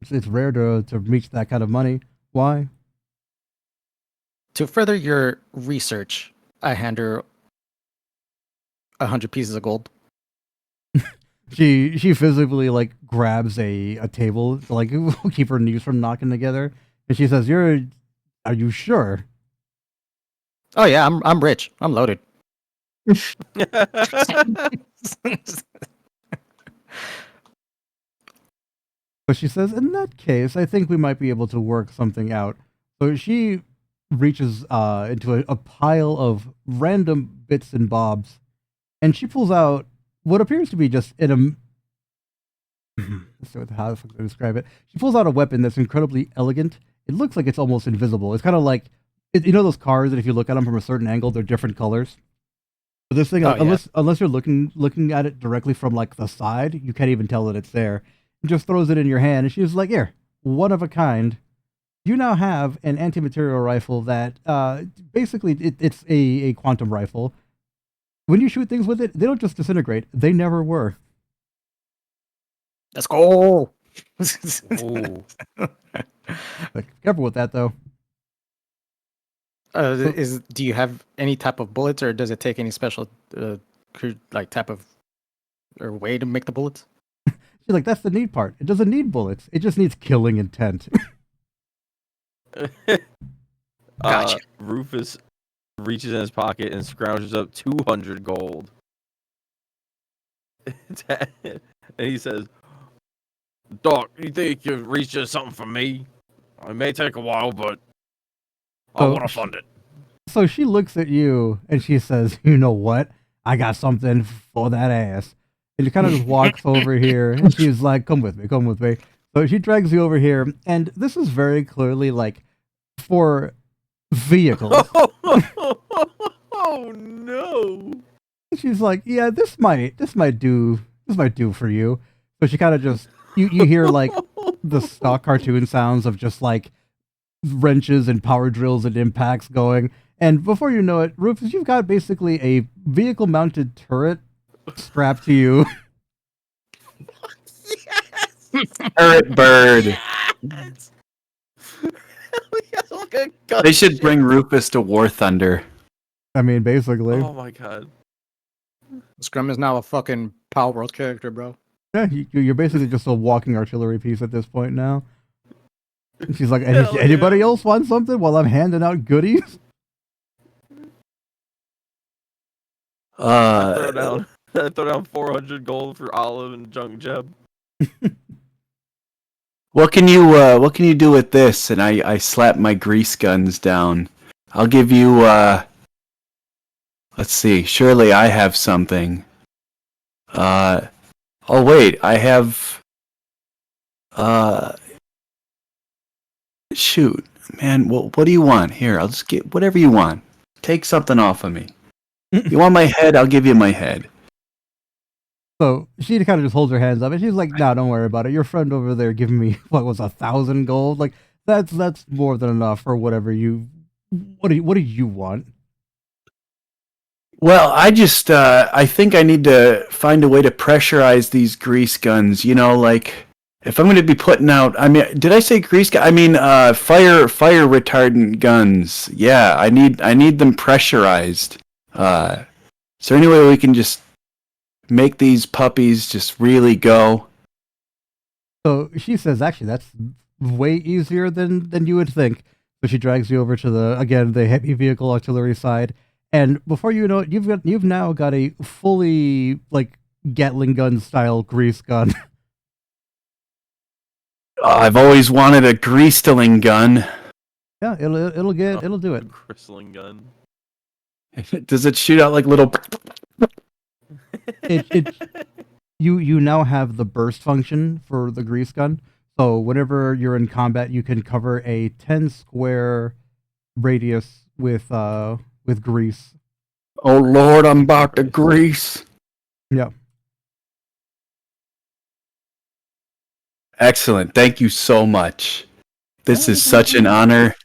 It's rare to reach that kind of money. Why? To further your research, I hand her 100 pieces of gold. She physically like grabs a table to like keep her knees from knocking together, and she says, "Are you sure?" Oh yeah, I'm rich. I'm loaded. But she says, in that case, I think we might be able to work something out. So she reaches into a pile of random bits and bobs, and she pulls out what appears to be just how to describe it. She pulls out a weapon that's incredibly elegant. It looks like it's almost invisible. It's kind of like, you know those cars that if you look at them from a certain angle, they're different colors? But this thing, unless you're looking at it directly from like the side, you can't even tell that it's there. Just throws it in your hand, and she's like, here, one of a kind. You now have an anti-material rifle that basically it's a quantum rifle. When you shoot things with it, they don't just disintegrate. They never were. Let's go. Ooh. Like, careful with that, though. Do you have any type of bullets, or does it take any special type of or way to make the bullets? She's like, that's the neat part. It doesn't need bullets. It just needs killing intent. Gotcha. Rufus reaches in his pocket and scrounges up 200 gold. And he says, Doc, you think you can reach just something for me? It may take a while, but I want to fund it. So she looks at you and she says, you know what? I got something for that ass. And she kind of just walks over here and she's like, come with me. So she drags you over here, and this is very clearly like for vehicles. Oh no. She's like, yeah, this might do for you. So she kind of just you hear like the stock cartoon sounds of just like wrenches and power drills and impacts going, and before you know it, Rufus, you've got basically a vehicle mounted turret strapped to you. Turret bird. Yes. They should bring Rufus to War Thunder. I mean, basically. Oh my god. Scrum is now a fucking Power World character, bro. Yeah, you're basically just a walking artillery piece at this point now. And she's like, anybody else want something while I'm handing out goodies? I throw down 400 gold for Olive and Junk Jeb. What can you do with this? And I slap my grease guns down. I'll give you let's see, surely I have something. Oh wait, I have shoot. Man, what do you want? Here, I'll just get whatever you want. Take something off of me. You want my head? I'll give you my head. So she kind of just holds her hands up, and she's like, "No, don't worry about it. Your friend over there giving me what was 1,000 gold. Like that's more than enough for whatever you. What do you want?" Well, I think I need to find a way to pressurize these grease guns. You know, like if I'm going to be putting out, I mean, did I say grease gun? I mean, fire retardant guns. Yeah, I need them pressurized. Is there any way we can just make these puppies just really go? So she says, "Actually, that's way easier than you would think." So she drags you over to the heavy vehicle artillery side, and before you know it, you've now got a fully like Gatling gun style grease gun. I've always wanted a grease-stilling gun. Yeah, it'll do it. Crystalline gun. Does it shoot out like little? It you now have the burst function for the grease gun. So whenever you're in combat, you can cover a 10 square radius with grease. Oh Lord, I'm about to grease. Yeah. Excellent. Thank you so much. This is such an honor,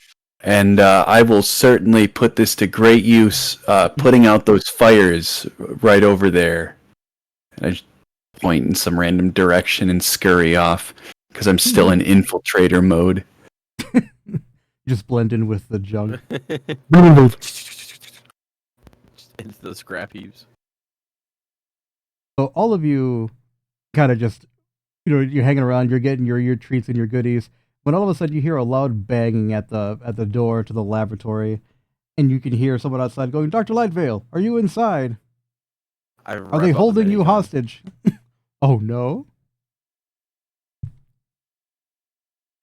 and I will certainly put this to great use, putting out those fires right over there. And I just point in some random direction and scurry off, because I'm still in infiltrator mode. Just blend in with the junk. Just into the scrap heaps. So all of you kind of just, you're hanging around, you're getting your treats and your goodies. When all of a sudden you hear a loud banging at the door to the laboratory, and you can hear someone outside going, "Dr. Lightvale, are you inside? Are they holding you hostage?" Oh no.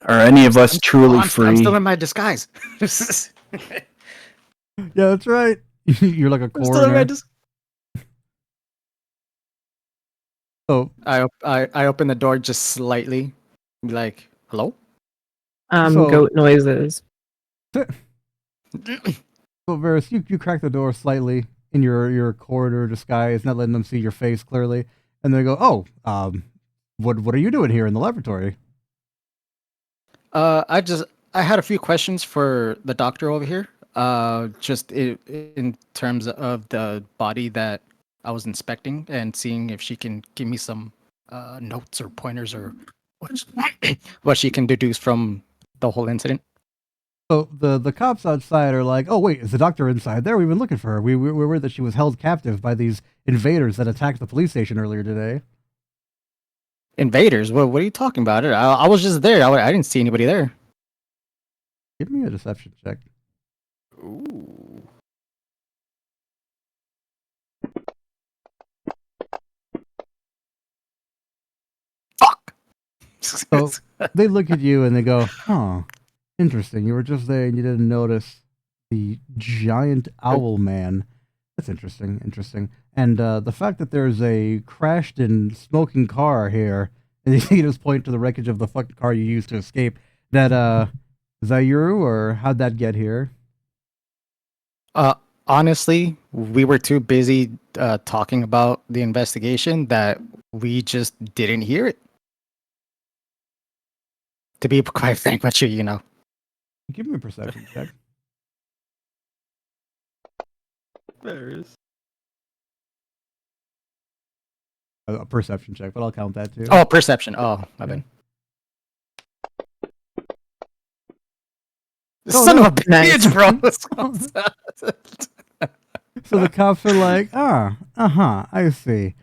Are any of us truly free? I'm still in my disguise. Yeah, that's right. You're like a I'm still in my coroner. So I open the door just slightly. Be like, hello? So- Goat noises. So Varys, you crack the door slightly in your corridor disguise, not letting them see your face clearly, and they go, "Oh, what are you doing here in the laboratory?" I had a few questions for the doctor over here. Just in terms of the body that I was inspecting and seeing if she can give me some notes or pointers or what she can deduce from the whole incident. So the cops outside are like, "Oh wait, is the doctor inside there? We've been looking for her. We were worried that she was held captive by these invaders that attacked the police station earlier today." Invaders? What are you talking about? I was just there. I didn't see anybody there. Give me a deception check. Ooh. Fuck. So they look at you and they go, "Huh, interesting. You were just there and you didn't notice the giant owl man. That's interesting. Interesting. And the fact that there's a crashed and smoking car here, and you just point to the wreckage of the fucking car you used to escape. That is that you, or how'd that get here?" Honestly, we were too busy talking about the investigation that we just didn't hear it. To be quite frank with you, Give me a perception check. There is. A perception check, but I'll count that too. Oh, perception. Oh, my bad. Oh, Son no. of a bitch, bro. So the cops are like, I see.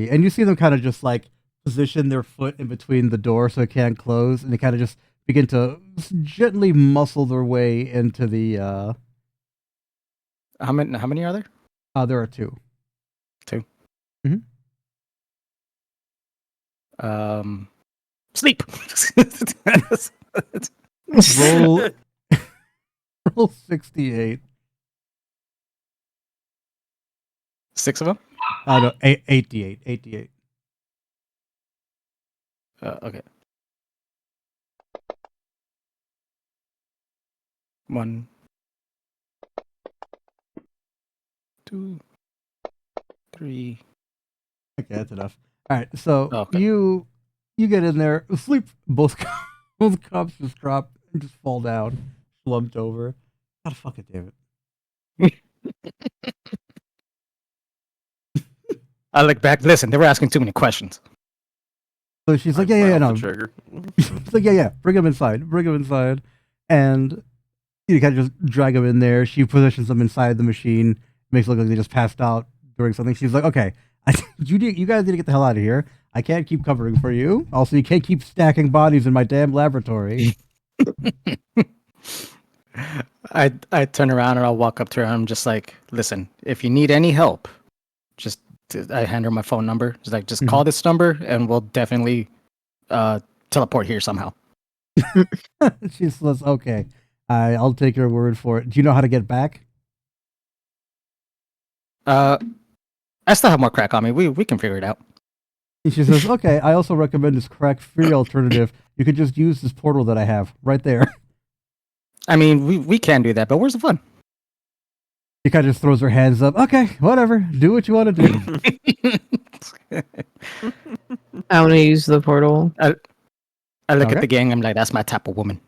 And you see them kind of just like position their foot in between the door so it can't close, and they kind of just begin to gently muscle their way into the, How many are there? there are two. Sleep. Roll, roll 68. 6 of them? No, 88. 88. Okay. 1, 2, 3, Okay, that's enough. All right, so Okay. you get in there, sleep. Both both cops just drop and just fall down, slumped over. God fuck it, David. I look back. Listen, they were asking too many questions. So she's like, I yeah, let off no. the trigger. She's like, yeah, bring him inside, and you kind of just drag him in there. She positions them inside the machine, makes it look like they just passed out during something. She's like, okay, you guys need to get the hell out of here. I can't keep covering for you. Also, you can't keep stacking bodies in my damn laboratory. I turn around and I'll walk up to her. And I'm just like, listen, if you need any help, just I hand her my phone number. She's like, just call this number and we'll definitely teleport here somehow. She says, okay, I'll take your word for it. Do you know how to get back? I still have more crack on me. We can figure it out. And she says, okay, I also recommend this crack-free alternative. You could just use this portal that I have right there. I mean, we can do that, but where's the fun? She kind of just throws her hands up. Okay, whatever. Do what you want to do. I want to use the portal. I look Okay. at the gang. I'm like, that's my type of woman.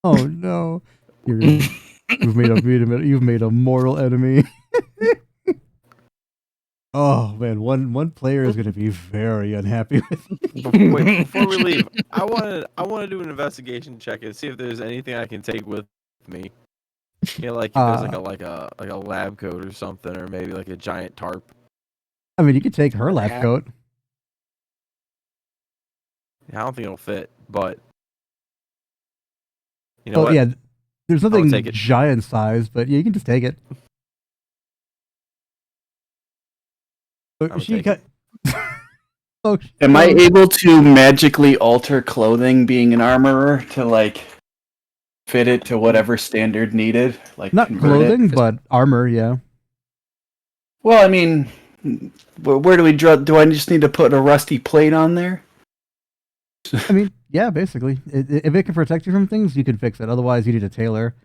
Oh no, you've made a mortal enemy. Oh man, one player is going to be very unhappy with you. Wait, before we leave, I want to do an investigation check and see if there's anything I can take with me. Like if there's like a lab coat or something, or maybe like a giant tarp. I mean, you could take her lab coat. I don't think it'll fit, but you know Well, what? yeah, there's nothing take it. giant size, but yeah, you can just take it. So would she take cut. Am I able to magically alter clothing, being an armorer, to like fit it to whatever standard needed? Like Not convert clothing, it? but armor. Yeah. Well, I mean, where do we draw? Do I just need to put a rusty plate on there? I mean, yeah, basically, if it can protect you from things, you can fix it. Otherwise, you need a tailor.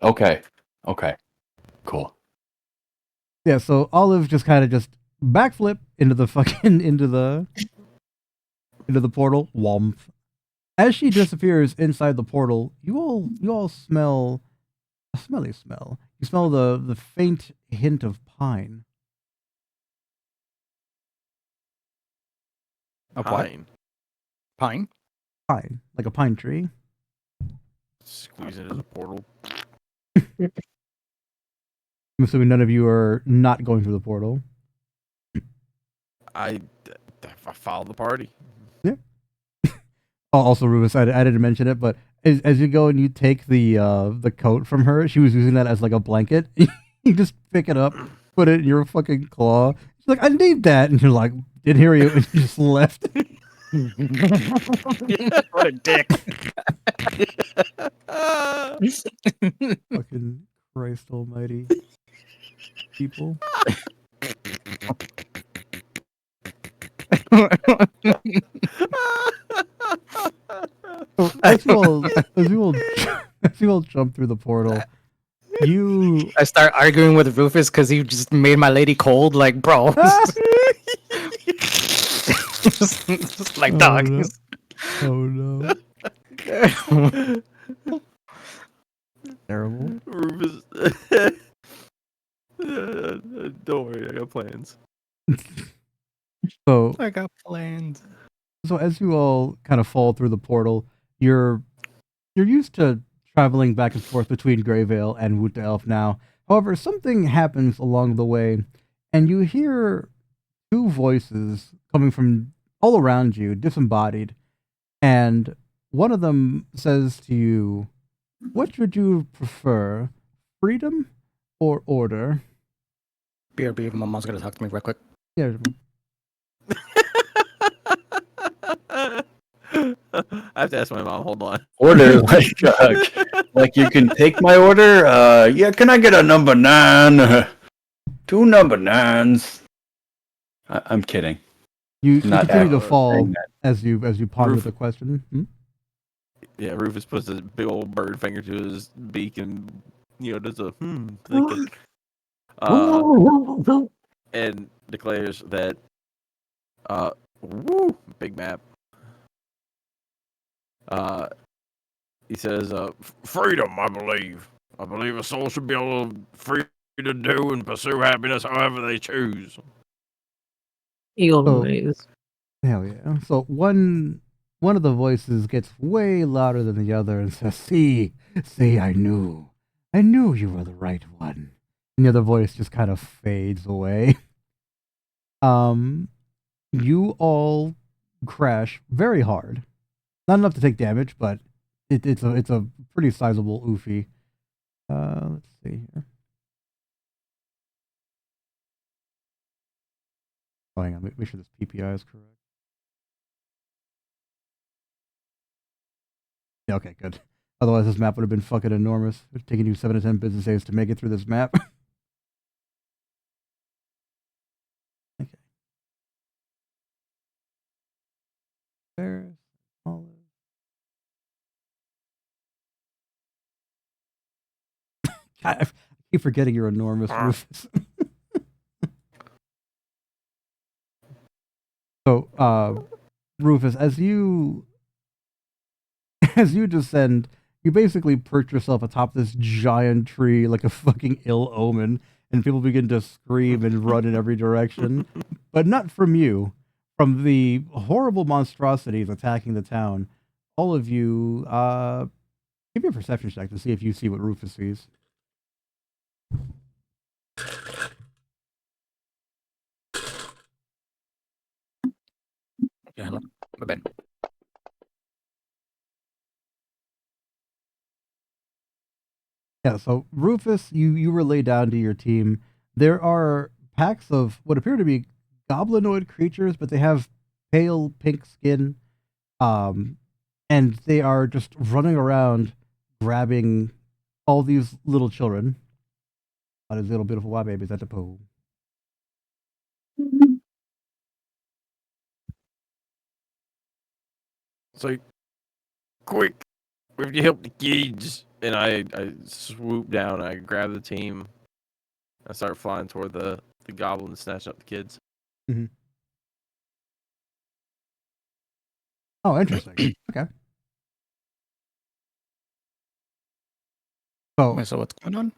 Okay, cool. Yeah. So Olive just kind of just backflip into the fucking into the portal. Womp. As she disappears inside the portal, you all smell a smelly smell. You smell the faint hint of pine. Of what? Pine? Pine, like a pine tree. Squeeze into the portal. I'm assuming none of you are not going through the portal. I follow the party. Yeah. Also, Rufus, I didn't mention it, but as you go and you take the coat from her, she was using that as like a blanket. You just pick it up, put it in your fucking claw. She's like, I need that, and you're like, didn't hear you, and you just left. What a dick. Fucking Christ Almighty, people. As you all jump through the portal, I start arguing with Rufus because he just made my lady cold. Like, bro. just like, dog. Oh no. Terrible. Rufus. Don't worry, I got plans. So I got plans. So as you all kind of fall through the portal, you're used to traveling back and forth between Grayvale and Woot Elf now. However, something happens along the way, and you hear two voices coming from all around you, disembodied, and one of them says to you, "What would you prefer, freedom or order?" BRB, my mom's gonna talk to me real quick. Yeah. I have to ask my mom. Hold on. Order like you can take my order. Yeah, can I get a number 9? 2 number 9s. I'm kidding. You Not continue to actually fall saying that. as you ponder Roof. the question. Hmm? Yeah, Rufus puts his big old bird finger to his beak and does a thinking. and declares that, woo, big map. He says, freedom, I believe. I believe a soul should be able to free to do and pursue happiness however they choose. Eagle So- noise. Hell yeah. So one of the voices gets way louder than the other and says, see, I knew you were the right one. And the other voice just kind of fades away. You all crash very hard. Not enough to take damage, but it's a pretty sizable oofy. Let's see here. Oh, hang on, make sure this PPI is correct. Yeah, okay, good. Otherwise, this map would have been fucking enormous. It's taking you 7 to 10 business days to make it through this map. Okay. There's all God, I keep forgetting you're enormous, Rufus. So, Rufus, as you descend, you basically perch yourself atop this giant tree like a fucking ill omen, and people begin to scream and run in every direction. But not from you. From the horrible monstrosities attacking the town. All of you, give me a perception check to see if you see what Rufus sees. Yeah, my bad. Yeah, so Rufus, you relay down to your team. There are packs of what appear to be goblinoid creatures, but they have pale pink skin. And they are just running around grabbing all these little children. All these little beautiful white babies at the pool. So, quick, we have to help the kids. And I swoop down, I grab the team, I start flying toward the goblin and snatch up the kids. Oh, interesting. Okay. So, Wait, so what's going on?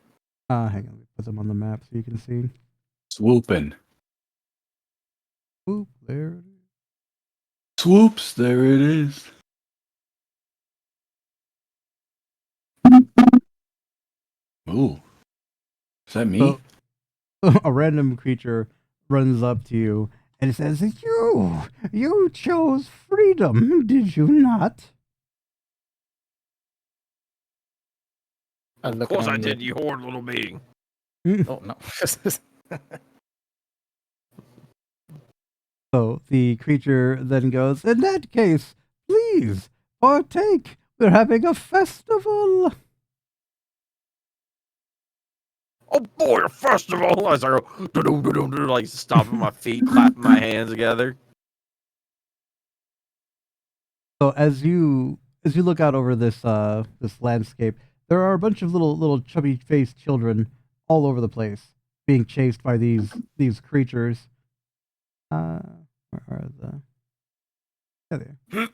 hang on, let me put them on the map so you can see. Swooping. Oop, there it is. Swoops, there it is. Ooh. Is that me? So, a random creature runs up to you and says, You chose freedom, did you not? I Of look course at I him, did, you horrid little being. Oh no. So the creature then goes, In that case, please partake. We're having a festival. Oh boy, a festival! As I go, do-do-do-do-do, like stomping my feet, clapping my hands together. So as you look out over this this landscape, there are a bunch of little chubby faced children all over the place being chased by these creatures. Where are the? Yeah, there.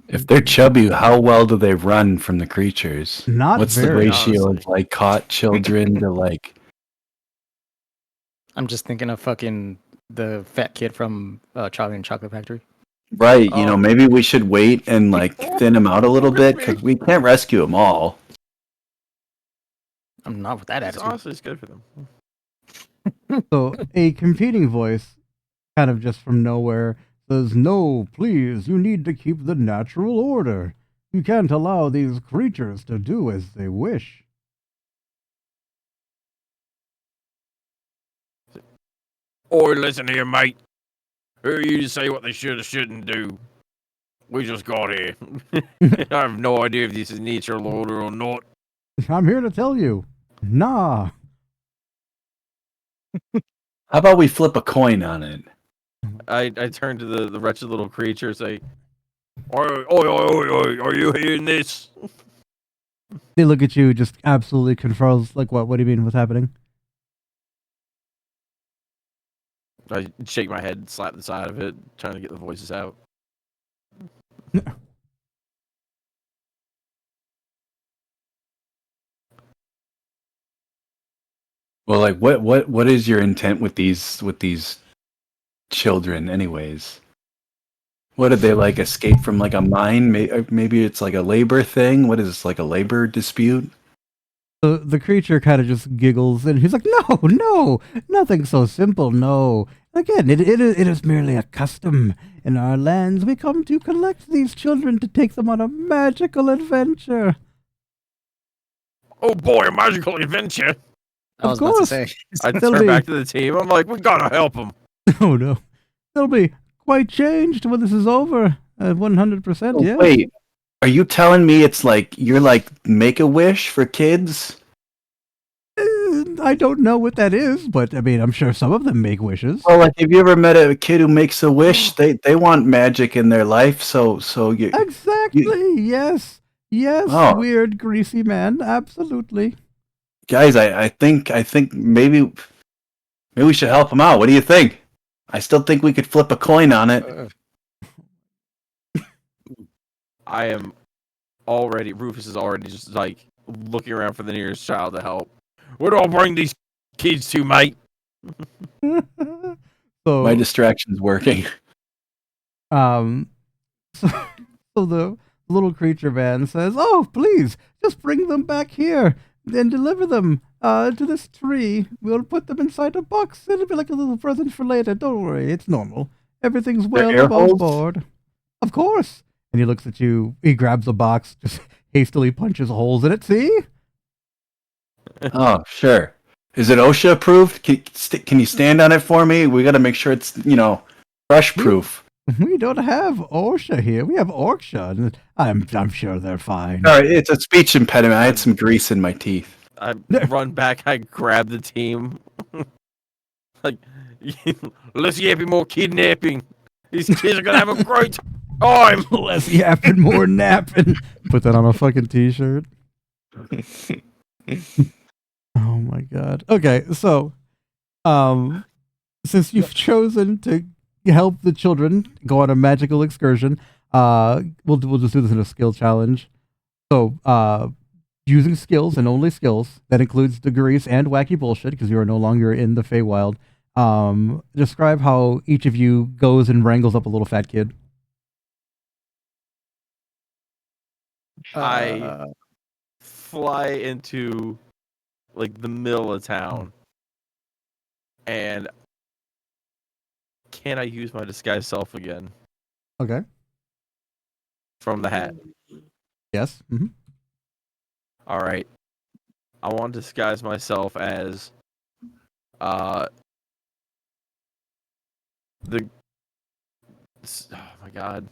If they're chubby, how well do they run from the creatures? Not What's the very, ratio honestly. of like caught children to like? I'm just thinking of fucking the fat kid from Charlie and Chocolate Factory. Right, you know, Oh. maybe we should wait and like thin them out a little bit because we can't rescue them all. I'm not with that It's attitude. honestly, it's good for them. So a competing voice, kind of just from nowhere, says, No, please, you need to keep the natural order. You can't allow these creatures to do as they wish. Oi, listen here, mate. Who are you to say what they should or shouldn't do? We just got here. I have no idea if this is natural order or not. I'm here to tell you. Nah. How about we flip a coin on it? I turn to the wretched little creature and say, oi, oi, oi, oi, are you hearing this? They look at you just absolutely confused. Like, what? What do you mean? What's happening? I shake my head, slap the side of it, trying to get the voices out. Well, like, what is your intent with these children, anyways? What did they like escape from like a mine? Maybe it's like a labor thing. What is this, like a labor dispute? The creature kind of just giggles and he's like, no, no, nothing so simple, no. Again, it is merely a custom. In our lands, we come to collect these children to take them on a magical adventure. Oh boy, a magical adventure! I was Of about to course. say. I They'll turn be- back to the team. I'm like, we gotta help him. Oh no. They'll be quite changed when this is over. 100%, yes. Wait, are you telling me it's like you're like Make-A-Wish for kids? I don't know what that is, but I mean, I'm sure some of them make wishes. Well, like, have you ever met a kid who makes a wish? They want magic in their life, so you. Exactly, yes. Yes, Oh. weird, greasy man, absolutely. Guys, I think maybe we should help him out. What do you think? I still think we could flip a coin on it. I am already. Rufus is already just like looking around for the nearest child to help. Where do I bring these kids to, mate? So, My distraction's working. so, so the little creature man says, "Oh, please, just bring them back here and deliver them to this tree. We'll put them inside a box. It'll be like a little present for later. Don't worry, it's normal. Everything's They're well air above holes? board. Of course." And he looks at you. He grabs a box, just hastily punches holes in it. See? Oh, sure. Is it OSHA approved? Can you stand on it for me? We got to make sure it's brush proof. We don't have OSHA here. We have ORCSHA. And I'm sure they're fine. All right, it's a speech impediment. I had some grease in my teeth. I run back. I grab the team. Like, let's get more kidnapping. These kids are gonna have a great time. Less yapping, more napping. Put that on a fucking t-shirt. Oh my god. Okay, so since you've chosen to help the children go on a magical excursion, we'll just do this in a skill challenge. So, using skills and only skills, that includes degrees and wacky bullshit because you are no longer in the Feywild. Describe how each of you goes and wrangles up a little fat kid. I fly into like the middle of town, and can I use my disguise self again Okay. from the hat? Yes. Mm-hmm. All right. I want to disguise myself as the oh my god.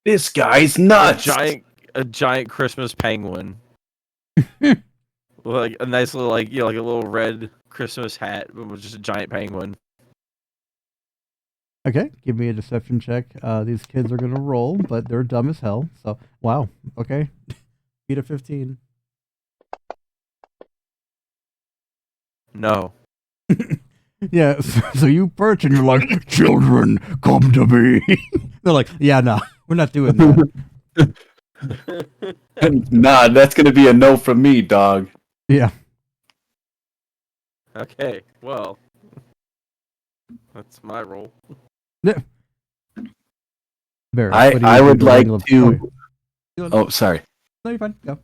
This guy's nuts. A giant Christmas penguin. Like a nice little like like a little red Christmas hat, but with just a giant penguin. Okay, give me a deception check. These kids are gonna roll, but they're dumb as hell. So, wow. Okay, beat a 15. No. Yeah. So you perch and you're like, "Children, come to me." They're like, "Yeah, no, we're not doing that." Nah, that's gonna be a no from me, dog. Yeah. Okay, well. That's my role. Barrett, I what do you I do would like wrangle- to. Oh, Oh, sorry. no, you're fine. Go.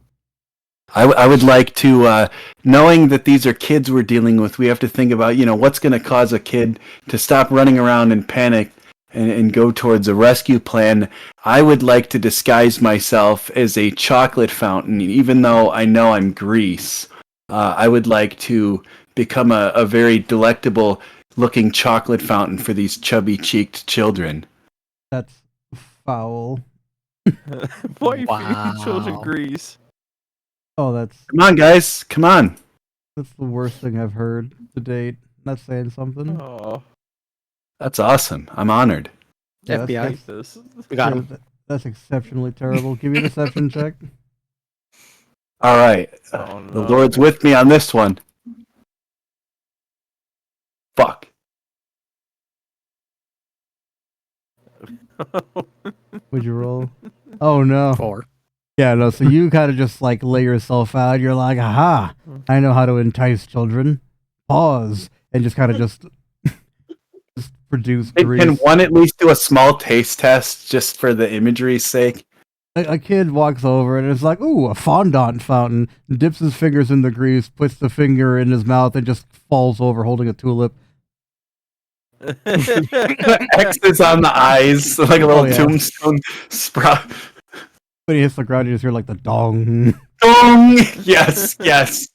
I would like to, knowing that these are kids we're dealing with, we have to think about, what's going to cause a kid to stop running around in panic and go towards a rescue plan. I would like to disguise myself as a chocolate fountain, even though I know I'm grease. I would like to become a very delectable looking chocolate fountain for these chubby cheeked children. That's foul. Why are you Wow. feeding children grease? Oh, that's Come on, guys. Come on. the worst thing I've heard to date. That's saying something. Oh, That's awesome. I'm honored. Yeah, I FBI. like this. We got him. That's exceptionally terrible. Give me a deception check. All right. Oh, The no. Lord's with me on this one. Fuck. Would you roll? Oh no. 4. Yeah, no. So you kind of just like lay yourself out. You're like, aha! I know how to entice children. Pause and just kind of just produce Can grease. one at least do a small taste test just for the imagery's sake? A kid walks over and is like, ooh, a fondant fountain. Dips his fingers in the grease, puts the finger in his mouth, and just falls over holding a tulip. X's on the eyes, like a little Oh, yeah. tombstone sprout. When he hits the ground, you just hear like the dong. Dong! Yes, yes.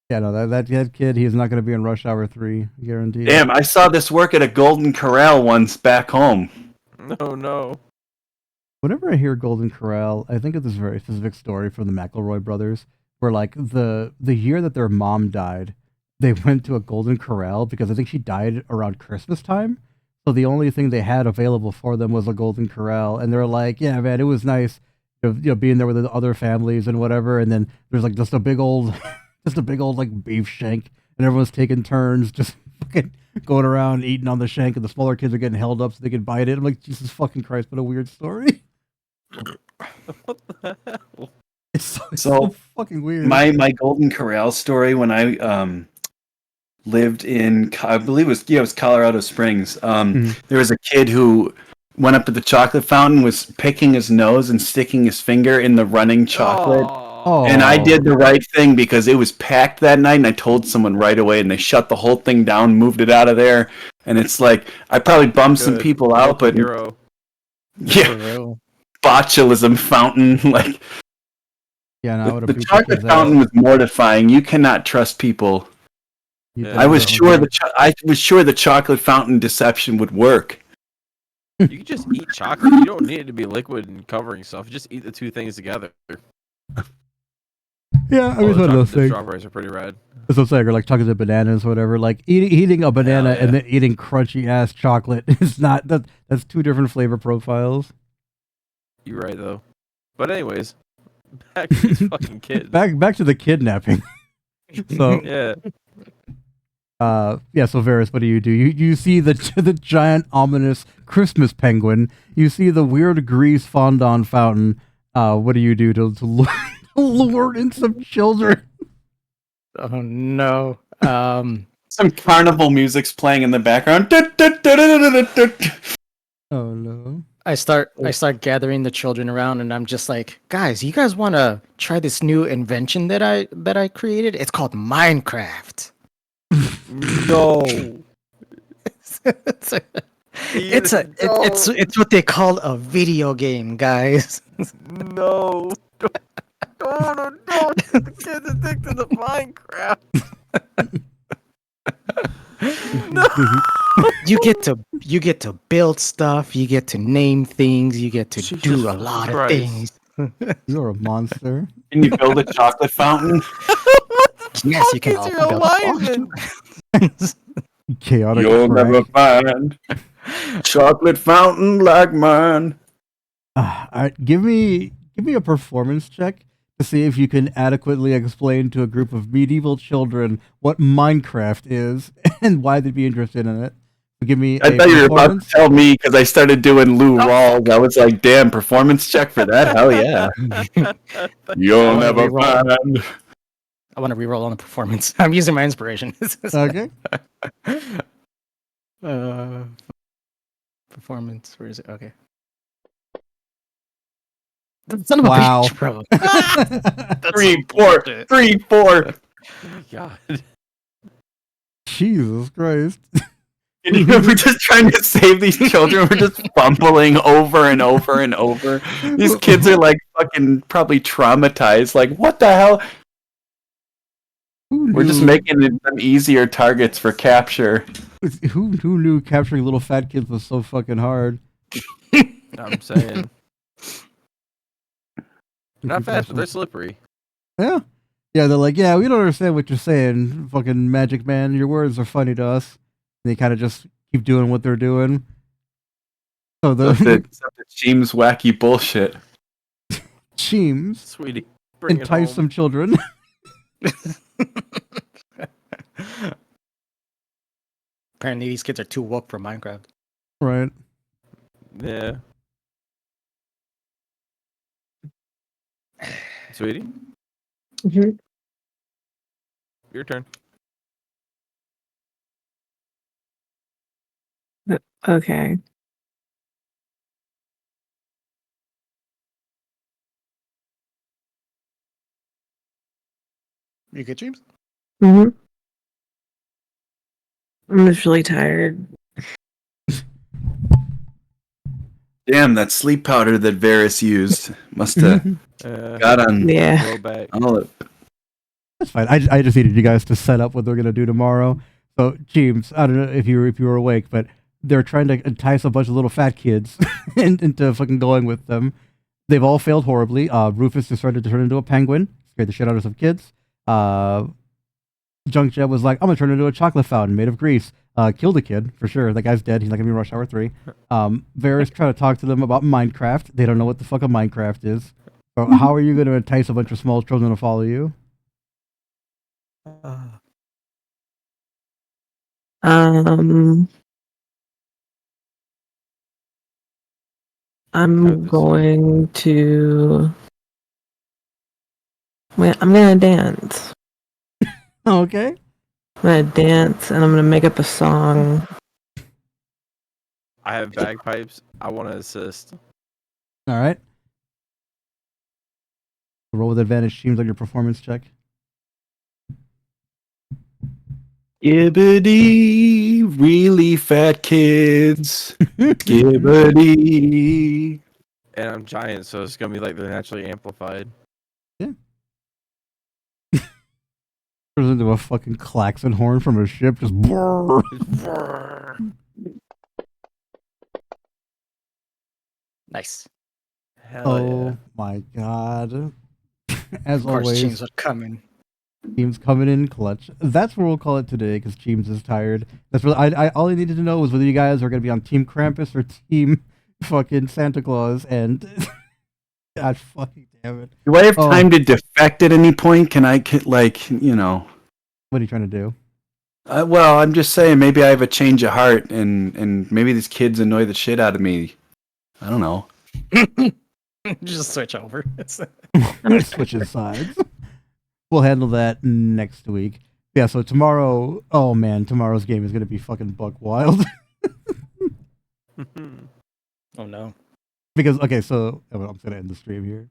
Yeah, no, that kid, he's not going to be in Rush Hour 3, guaranteed. Damn, I saw this work at a Golden Corral once back home. No, no. Whenever I hear Golden Corral, I think of this very specific story from the McElroy brothers, where like the year that their mom died, they went to a Golden Corral because I think she died around Christmas time. So the only thing they had available for them was a Golden Corral, and they're like, "Yeah, man, it was nice, being there with the other families and whatever." And then there's like just a big old, like beef shank, and everyone's taking turns just fucking going around eating on the shank, and the smaller kids are getting held up so they can bite it. I'm like, Jesus fucking Christ, what a weird story. What the hell? It's so So, fucking weird. My Golden Corral story when I lived in, I believe it was Colorado Springs. There was a kid who went up to the chocolate fountain, was picking his nose and sticking his finger in the running chocolate. Oh. And I did the right thing because it was packed that night, and I told someone right away, and they shut the whole thing down, moved it out of there. And it's like, I probably bummed some Good. people out, but Hero. yeah, For real. botulism fountain, like Yeah, no, I would the have chocolate fountain was mortifying. You cannot trust people. Yeah. I was sure the chocolate fountain deception would work. You can just eat chocolate. You don't need it to be liquid and covering stuff. Just eat the two things together. Yeah, I Oh, was the one of those chocolate things. strawberries are pretty rad. That's what I'm saying, or like chocolate bananas, or whatever. Like eating a banana Hell yeah. and then eating crunchy ass chocolate is not that's two different flavor profiles. You're right though. But anyways, back to these fucking kids. Back to the kidnapping. So Yeah. yeah, so Varys, what do? You see the giant ominous Christmas penguin. You see the weird grease fondant fountain. What do you do to lure in some children? Oh no. Some carnival music's playing in the background. Oh no. I start gathering the children around, and I'm just like, guys, you guys want to try this new invention that I created? It's called Minecraft. No. it's what they call a video game, guys. No. No. The kid's addicted to Minecraft. You get to build stuff, you get to name things, you get to Jesus do a lot of Christ. things. You're a monster. Can you build a chocolate fountain? Yes, you can Is also your build a alignment? Chaotic. You'll crack. never find chocolate fountain like mine. All right, give me a performance check to see if you can adequately explain to a group of medieval children what Minecraft is and why they'd be interested in it. Give me I a thought you were about performance. to tell me because I started doing Lou Rawls. I was like, damn, performance check for that? Hell yeah. You'll never find. I want to reroll on the performance. I'm using my inspiration. Okay. Performance. Where is it? Okay. Son of a Wow. bitch, bro. 3, 4. God. Jesus Christ. And we're just trying to save these children. We're just fumbling over and over and over. These kids are like fucking probably traumatized. Like, what the hell? We're just making them easier targets for capture. Who knew capturing little fat kids was so fucking hard? I'm saying. Not fast, but they're slippery. Yeah. Yeah, they're like, yeah, we don't understand what you're saying, fucking Magic Man. Your words are funny to us. And they kind of just keep doing what they're doing. So Except it seems wacky bullshit. Cheems, Sweetie, bring it entice home. some children. Apparently, these kids are too woke for Minecraft. Right. Yeah. Sweetie, Mhm. your turn. Okay. You good, James? hmm I'm just really tired. Damn, that sleep powder that Varys used must have got on Yeah. Go back. all of That's fine. I just needed you guys to set up what they're gonna do tomorrow. So, James, I don't know if you were awake, but they're trying to entice a bunch of little fat kids into fucking going with them. They've all failed horribly. Rufus decided to turn into a penguin, scared the shit out of some kids. Junk Jet was like, I'm gonna turn into a chocolate fountain made of grease. Killed a kid for sure. That guy's dead. He's not gonna be in Rush Hour 3. Varys trying to talk to them about Minecraft. They don't know what the fuck a Minecraft is. So how are you gonna entice a bunch of small children to follow you? Um, I'm How'd this going to. I'm gonna dance. Okay. I'm gonna dance and I'm gonna make up a song. I have bagpipes. I want to assist. All right. Roll with advantage, James, on your performance check. Gibbity, really fat kids. Gibbity. And I'm giant, so it's gonna be like they're naturally amplified. Turns into a fucking klaxon horn from a ship. Just brrr. Nice. Hell Oh my god. As Of course, always, James would come in. Teams coming in clutch. That's what we'll call it today because Teams is tired. That's what I all I needed to know was whether you guys are going to be on Team Krampus or Team fucking Santa Claus. And God fucking damn it. Do I have time to defect at any point? Can I, like, you know? What are you trying to do? Well, I'm just saying maybe I have a change of heart and maybe these kids annoy the shit out of me. I don't know. Just switch over. Switching sides. We'll handle that next week. Yeah, so tomorrow, oh man, tomorrow's game is going to be fucking buck wild. Oh no. Because, okay, so I'm just going to end the stream here.